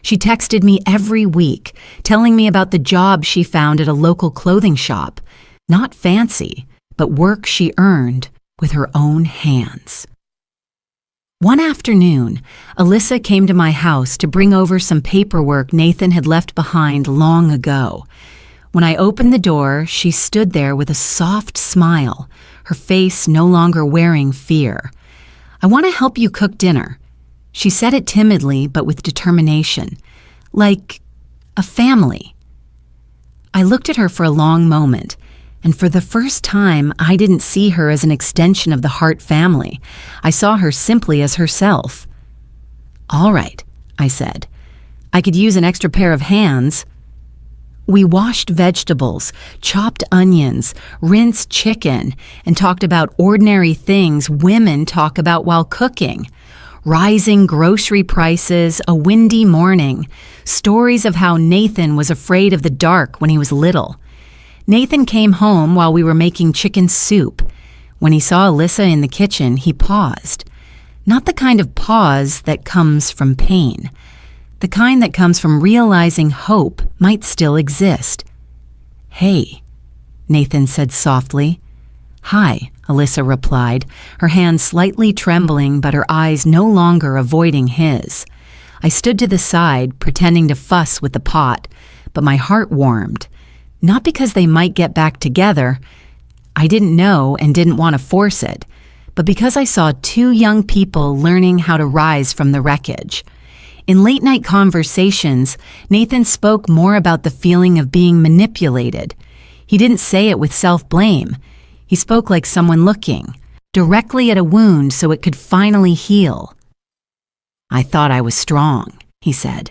She texted me every week, telling me about the job she found at a local clothing shop. Not fancy, but work she earned with her own hands. One afternoon, Alyssa came to my house to bring over some paperwork Nathan had left behind long ago. When I opened the door, she stood there with a soft smile, her face no longer wearing fear. "I want to help you cook dinner." She said it timidly but with determination, like a family. I looked at her for a long moment, and for the first time, I didn't see her as an extension of the Hart family. I saw her simply as herself. "All right," I said. "I could use an extra pair of hands." We washed vegetables, chopped onions, rinsed chicken, and talked about ordinary things women talk about while cooking. Rising grocery prices, a windy morning, stories of how Nathan was afraid of the dark when he was little. Nathan came home while we were making chicken soup. When he saw Alyssa in the kitchen, he paused. Not the kind of pause that comes from pain. The kind that comes from realizing hope might still exist. "Hey," Nathan said softly. "Hi," Alyssa replied, her hand slightly trembling but her eyes no longer avoiding his. I stood to the side, pretending to fuss with the pot, but my heart warmed. Not because they might get back together. I didn't know and didn't want to force it, but because I saw 2 young people learning how to rise from the wreckage. In late-night conversations, Nathan spoke more about the feeling of being manipulated. He didn't say it with self-blame. He spoke like someone looking directly at a wound so it could finally heal. "I thought I was strong," he said,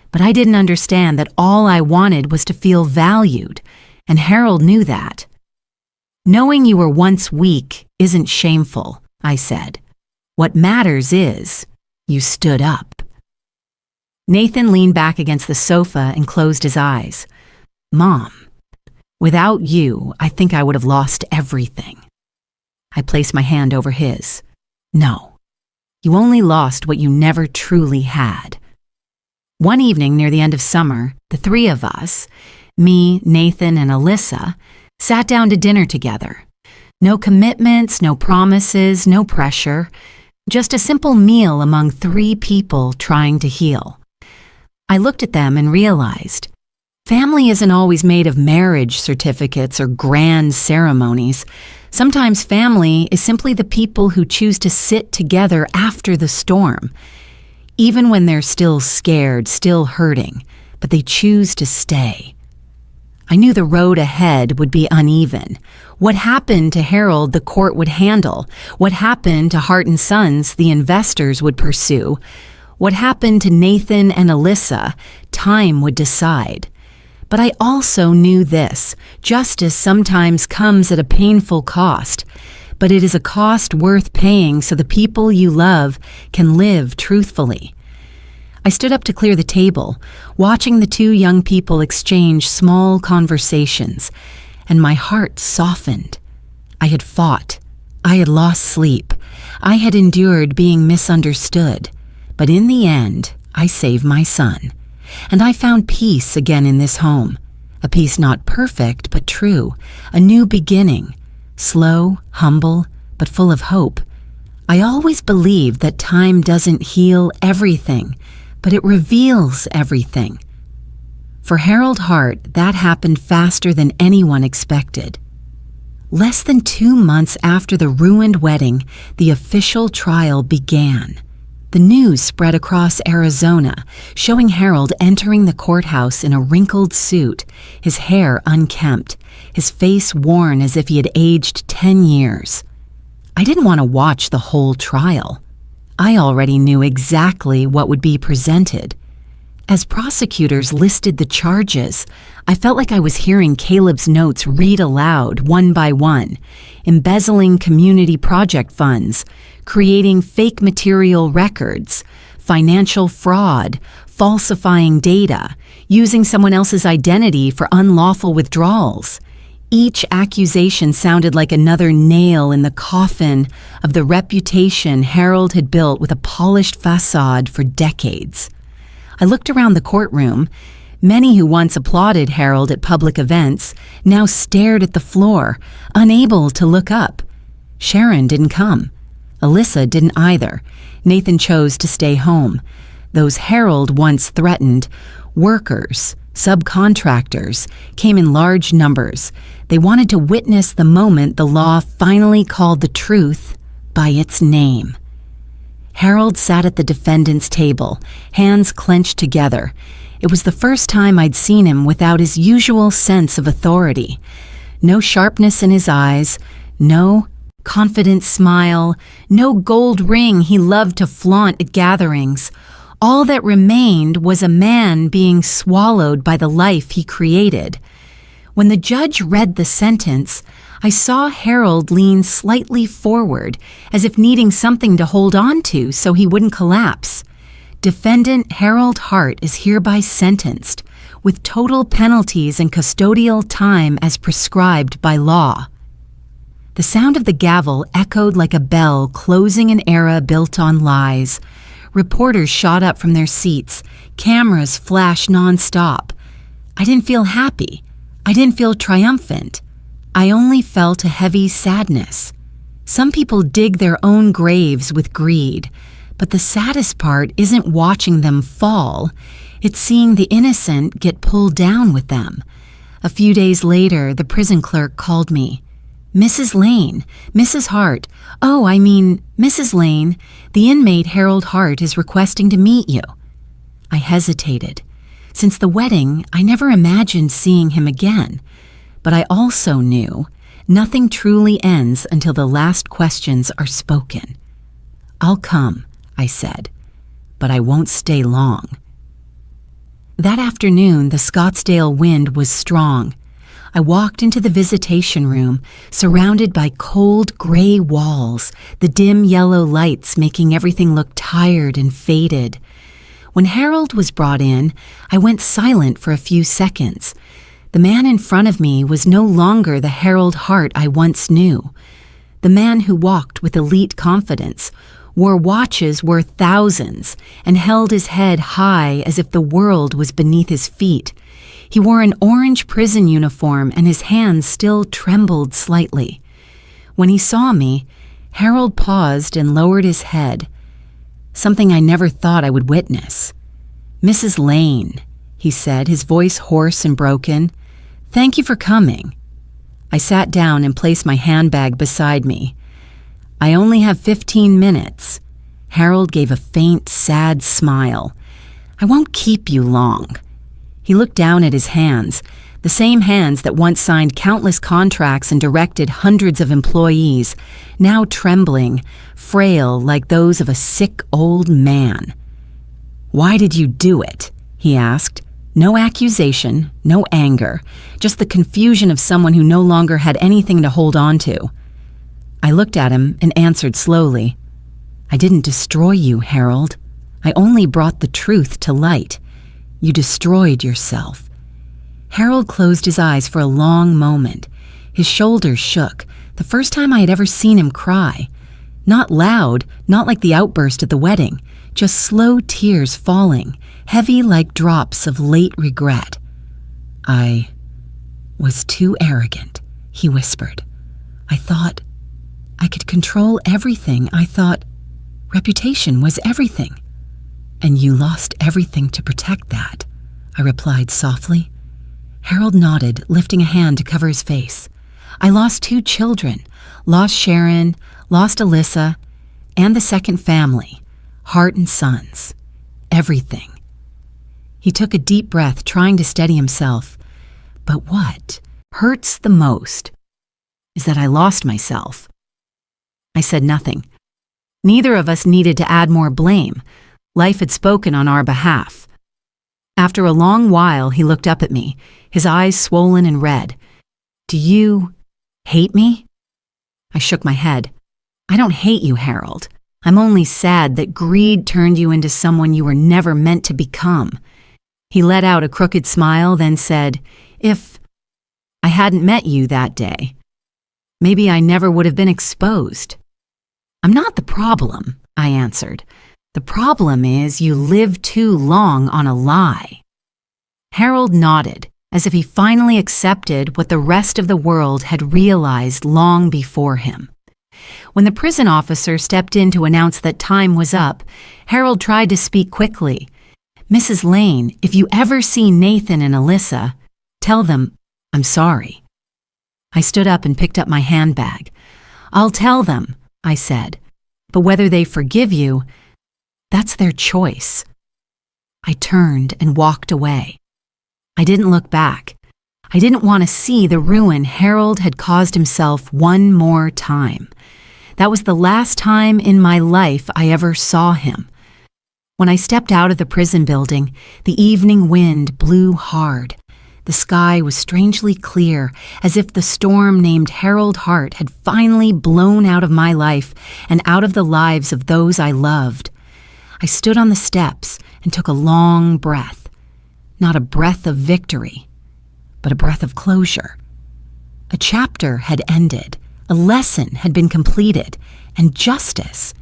"but I didn't understand that all I wanted was to feel valued, and Harold knew that." "Knowing you were once weak isn't shameful," I said. "What matters is you stood up." Nathan leaned back against the sofa and closed his eyes. "Mom, without you, I think I would have lost everything." I placed my hand over his. "No, you only lost what you never truly had." One evening near the end of summer, the 3 of us, me, Nathan, and Alyssa, sat down to dinner together. No commitments, no promises, no pressure. Just a simple meal among 3 people trying to heal. I looked at them and realized family isn't always made of marriage certificates or grand ceremonies. Sometimes family is simply the people who choose to sit together after the storm, even when they're still scared, still hurting, but they choose to stay. I knew the road ahead would be uneven. What happened to Harold, the court would handle. What happened to Hart and Sons, the investors would pursue. What happened to Nathan and Alyssa, time would decide. But I also knew this: justice sometimes comes at a painful cost, but it is a cost worth paying so the people you love can live truthfully. I stood up to clear the table, watching the 2 young people exchange small conversations, and my heart softened. I had fought. I had lost sleep. I had endured being misunderstood. But in the end, I saved my son. And I found peace again in this home. A peace not perfect, but true. A new beginning. Slow, humble, but full of hope. I always believed that time doesn't heal everything, but it reveals everything. For Harold Hart, that happened faster than anyone expected. Less than 2 months after the ruined wedding, the official trial began. The news spread across Arizona, showing Harold entering the courthouse in a wrinkled suit, his hair unkempt, his face worn as if he had aged 10 years. I didn't want to watch the whole trial. I already knew exactly what would be presented. As prosecutors listed the charges, I felt like I was hearing Caleb's notes read aloud one by one: embezzling community project funds, creating fake material records, financial fraud, falsifying data, using someone else's identity for unlawful withdrawals. Each accusation sounded like another nail in the coffin of the reputation Harold had built with a polished facade for decades. I looked around the courtroom. Many who once applauded Harold at public events now stared at the floor, unable to look up. Sharon didn't come. Alyssa didn't either. Nathan chose to stay home. Those Harold once threatened, workers, subcontractors, came in large numbers. They wanted to witness the moment the law finally called the truth by its name. Harold sat at the defendant's table, hands clenched together. It was the first time I'd seen him without his usual sense of authority. No sharpness in his eyes, no confident smile, no gold ring he loved to flaunt at gatherings. All that remained was a man being swallowed by the life he created. When the judge read the sentence, I saw Harold lean slightly forward, as if needing something to hold on to so he wouldn't collapse. Defendant Harold Hart is hereby sentenced, with total penalties and custodial time as prescribed by law. The sound of the gavel echoed like a bell closing an era built on lies. Reporters shot up from their seats. Cameras flashed nonstop. I didn't feel happy. I didn't feel triumphant. I only felt a heavy sadness. Some people dig their own graves with greed, but the saddest part isn't watching them fall. It's seeing the innocent get pulled down with them. A few days later, the prison clerk called me. "Mrs. Lane, Mrs. Hart. Oh, I mean, Mrs. Lane, the inmate Harold Hart is requesting to meet you." I hesitated. Since the wedding, I never imagined seeing him again. But I also knew nothing truly ends until the last questions are spoken. "I'll come," I said, "but I won't stay long." That afternoon, the Scottsdale wind was strong. I walked into the visitation room, surrounded by cold gray walls, the dim yellow lights making everything look tired and faded. When Harold was brought in, I went silent for a few seconds. The man in front of me was no longer the Harold Hart I once knew. The man who walked with elite confidence, wore watches worth thousands, and held his head high as if the world was beneath his feet. He wore an orange prison uniform and his hands still trembled slightly. When he saw me, Harold paused and lowered his head. Something I never thought I would witness. "Mrs. Lane," he said, his voice hoarse and broken, "thank you for coming." I sat down and placed my handbag beside me. "I only have 15 minutes. Harold gave a faint, sad smile. "I won't keep you long." He looked down at his hands, the same hands that once signed countless contracts and directed hundreds of employees, now trembling, frail like those of a sick old man. "Why did you do it?" he asked. No accusation, no anger, just the confusion of someone who no longer had anything to hold on to. I looked at him and answered slowly, "I didn't destroy you, Harold. I only brought the truth to light. You destroyed yourself." Harold closed his eyes for a long moment. His shoulders shook, the first time I had ever seen him cry. Not loud, not like the outburst at the wedding, just slow tears falling, heavy like drops of late regret. "I was too arrogant," he whispered. "I thought I could control everything. I thought reputation was everything." "And you lost everything to protect that," I replied softly. Harold nodded, lifting a hand to cover his face. "I lost 2 children, lost Sharon, lost Alyssa, and the second family, Hart and Sons. Everything." He took a deep breath, trying to steady himself. "But what hurts the most is that I lost myself." I said nothing. Neither of us needed to add more blame. Life had spoken on our behalf. After a long while, he looked up at me, his eyes swollen and red. "Do you hate me?" I shook my head. "I don't hate you, Harold. I'm only sad that greed turned you into someone you were never meant to become." He let out a crooked smile, then said, "If I hadn't met you that day, maybe I never would have been exposed." "I'm not the problem," I answered. "The problem is you lived too long on a lie." Harold nodded, as if he finally accepted what the rest of the world had realized long before him. When the prison officer stepped in to announce that time was up, Harold tried to speak quickly. "Mrs. Lane, if you ever see Nathan and Alyssa, tell them I'm sorry." I stood up and picked up my handbag. "I'll tell them," I said, "but whether they forgive you, that's their choice." I turned and walked away. I didn't look back. I didn't want to see the ruin Harold had caused himself one more time. That was the last time in my life I ever saw him. When I stepped out of the prison building, the evening wind blew hard. The sky was strangely clear, as if the storm named Harold Hart had finally blown out of my life and out of the lives of those I loved. I stood on the steps and took a long breath. Not a breath of victory, but a breath of closure. A chapter had ended, a lesson had been completed, and justice,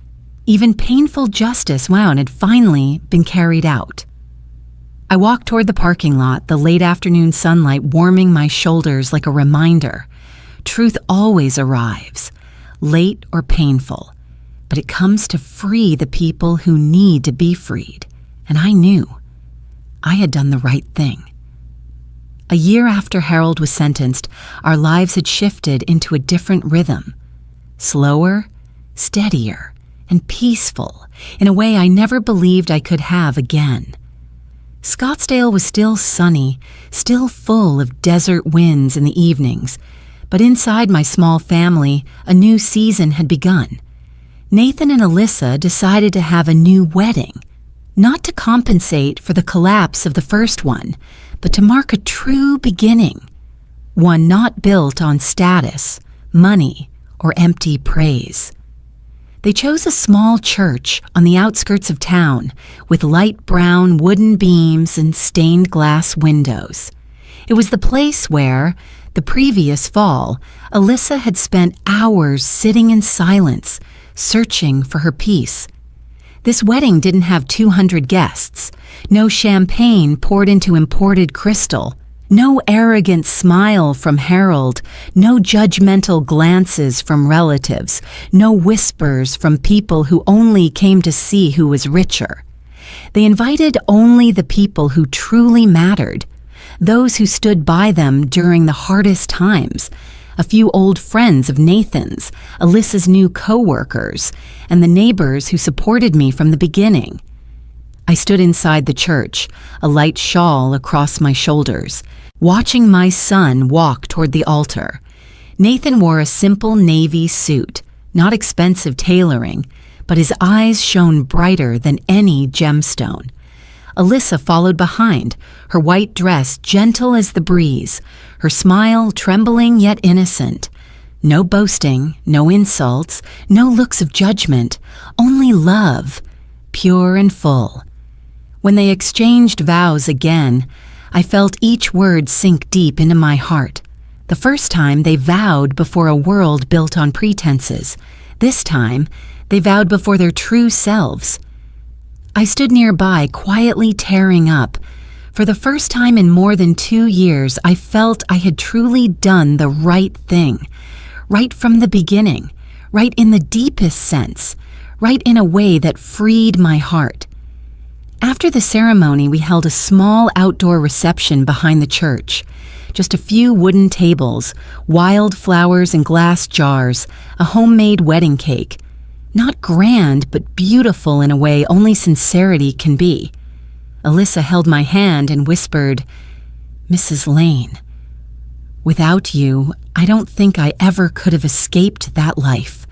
even painful justice, had finally been carried out. I walked toward the parking lot, the late afternoon sunlight warming my shoulders like a reminder. Truth always arrives, late or painful, but it comes to free the people who need to be freed, and I knew I had done the right thing. A year after Harold was sentenced, our lives had shifted into a different rhythm. Slower, steadier, and peaceful in a way I never believed I could have again. Scottsdale was still sunny, still full of desert winds in the evenings, but inside my small family, a new season had begun. Nathan and Alyssa decided to have a new wedding. Not to compensate for the collapse of the first one, but to mark a true beginning, one not built on status, money, or empty praise. They chose a small church on the outskirts of town with light brown wooden beams and stained glass windows. It was the place where, the previous fall, Alyssa had spent hours sitting in silence, searching for her peace. This wedding didn't have 200 guests, no champagne poured into imported crystal, no arrogant smile from Harold, no judgmental glances from relatives, no whispers from people who only came to see who was richer. They invited only the people who truly mattered, those who stood by them during the hardest times, a few old friends of Nathan's, Alyssa's new co-workers, and the neighbors who supported me from the beginning. I stood inside the church, a light shawl across my shoulders, watching my son walk toward the altar. Nathan wore a simple navy suit, not expensive tailoring, but his eyes shone brighter than any gemstone. Alyssa followed behind, her white dress gentle as the breeze, her smile trembling yet innocent. No boasting, no insults, no looks of judgment, only love, pure and full. When they exchanged vows again, I felt each word sink deep into my heart. The first time they vowed before a world built on pretenses. This time, they vowed before their true selves. I stood nearby, quietly tearing up. For the first time in more than 2 years, I felt I had truly done the right thing. Right from the beginning. Right in the deepest sense. Right in a way that freed my heart. After the ceremony, we held a small outdoor reception behind the church. Just a few wooden tables, wild flowers in glass jars, a homemade wedding cake. Not grand, but beautiful in a way only sincerity can be. Alyssa held my hand and whispered, "Mrs. Lane, without you, I don't think I ever could have escaped that life."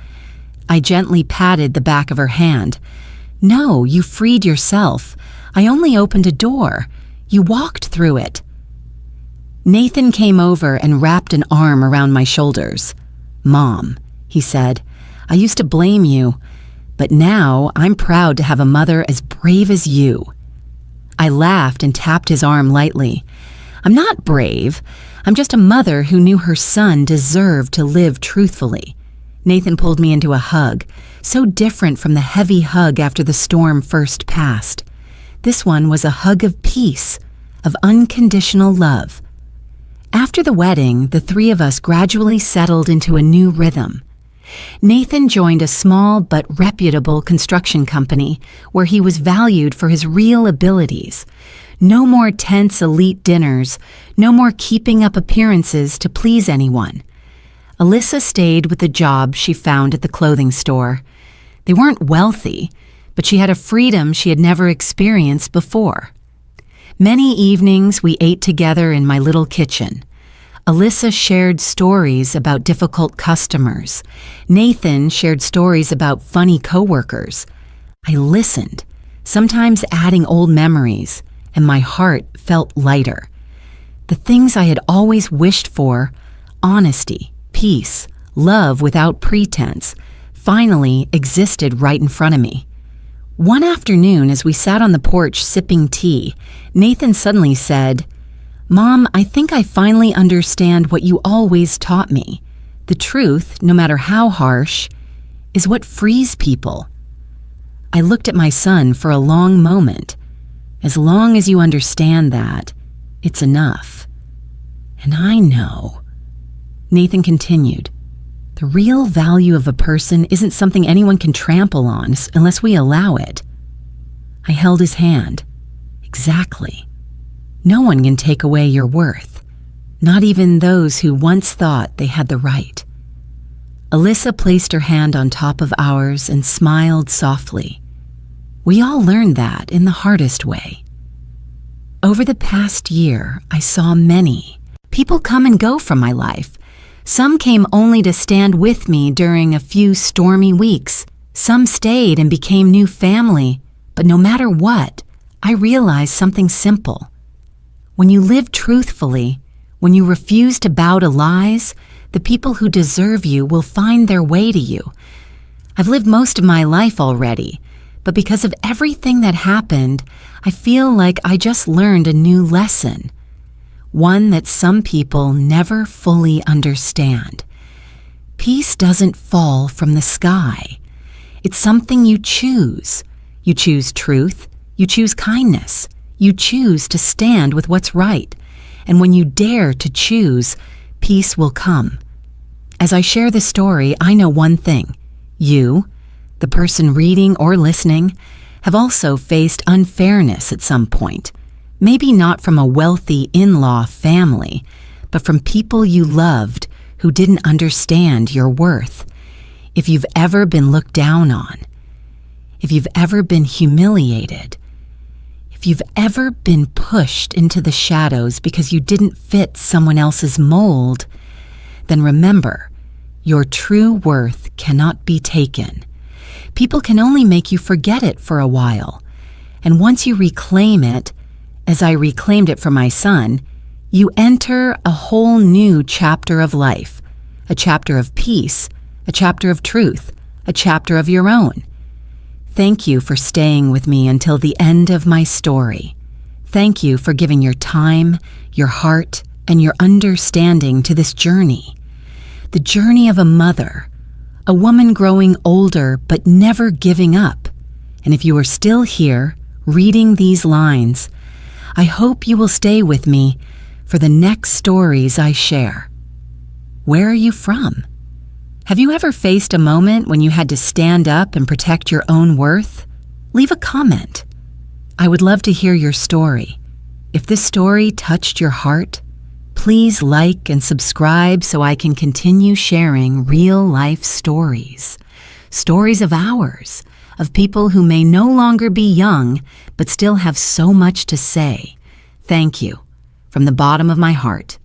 I gently patted the back of her hand. "No, you freed yourself. I only opened a door. You walked through it." Nathan came over and wrapped an arm around my shoulders. "Mom," he said, "I used to blame you, but now I'm proud to have a mother as brave as you." I laughed and tapped his arm lightly. "I'm not brave. I'm just a mother who knew her son deserved to live truthfully." Nathan pulled me into a hug, so different from the heavy hug after the storm first passed. This one was a hug of peace, of unconditional love. After the wedding, the three of us gradually settled into a new rhythm. Nathan joined a small but reputable construction company where he was valued for his real abilities. No more tense elite dinners, no more keeping up appearances to please anyone. Alyssa stayed with the job she found at the clothing store. They weren't wealthy, but she had a freedom she had never experienced before. Many evenings we ate together in my little kitchen. Alyssa shared stories about difficult customers. Nathan shared stories about funny coworkers. I listened, sometimes adding old memories, and my heart felt lighter. The things I had always wished for, honesty, peace, love without pretense, finally existed right in front of me. One afternoon, as we sat on the porch sipping tea, Nathan suddenly said, "Mom, I think I finally understand what you always taught me. The truth, no matter how harsh, is what frees people." I looked at my son for a long moment. As long as you understand that, it's enough. "And I know," Nathan continued, "the real value of a person isn't something anyone can trample on unless we allow it." I held his hand. Exactly. No one can take away your worth, not even those who once thought they had the right. Alyssa placed her hand on top of ours and smiled softly. We all learned that in the hardest way. Over the past year, I saw many people come and go from my life. Some came only to stand with me during a few stormy weeks. Some stayed and became new family. But no matter what, I realized something simple. When you live truthfully, when you refuse to bow to lies, the people who deserve you will find their way to you. I've lived most of my life already, but because of everything that happened, I feel like I just learned a new lesson. One that some people never fully understand. Peace doesn't fall from the sky. It's something you choose. You choose truth. You choose kindness. You choose to stand with what's right. And when you dare to choose, peace will come. As I share this story, I know one thing. You, the person reading or listening, have also faced unfairness at some point. Maybe not from a wealthy in-law family, but from people you loved who didn't understand your worth. If you've ever been looked down on, if you've ever been humiliated, if you've ever been pushed into the shadows because you didn't fit someone else's mold, then remember, your true worth cannot be taken. People can only make you forget it for a while. And once you reclaim it, as I reclaimed it for my son, you enter a whole new chapter of life, a chapter of peace, a chapter of truth, a chapter of your own. Thank you for staying with me until the end of my story. Thank you for giving your time, your heart, and your understanding to this journey. The journey of a mother, a woman growing older but never giving up. And if you are still here, reading these lines, I hope you will stay with me for the next stories I share. Where are you from? Have you ever faced a moment when you had to stand up and protect your own worth? Leave a comment. I would love to hear your story. If this story touched your heart, please like and subscribe so I can continue sharing real-life stories. Stories of ours, of people who may no longer be young, but still have so much to say. Thank you, from the bottom of my heart.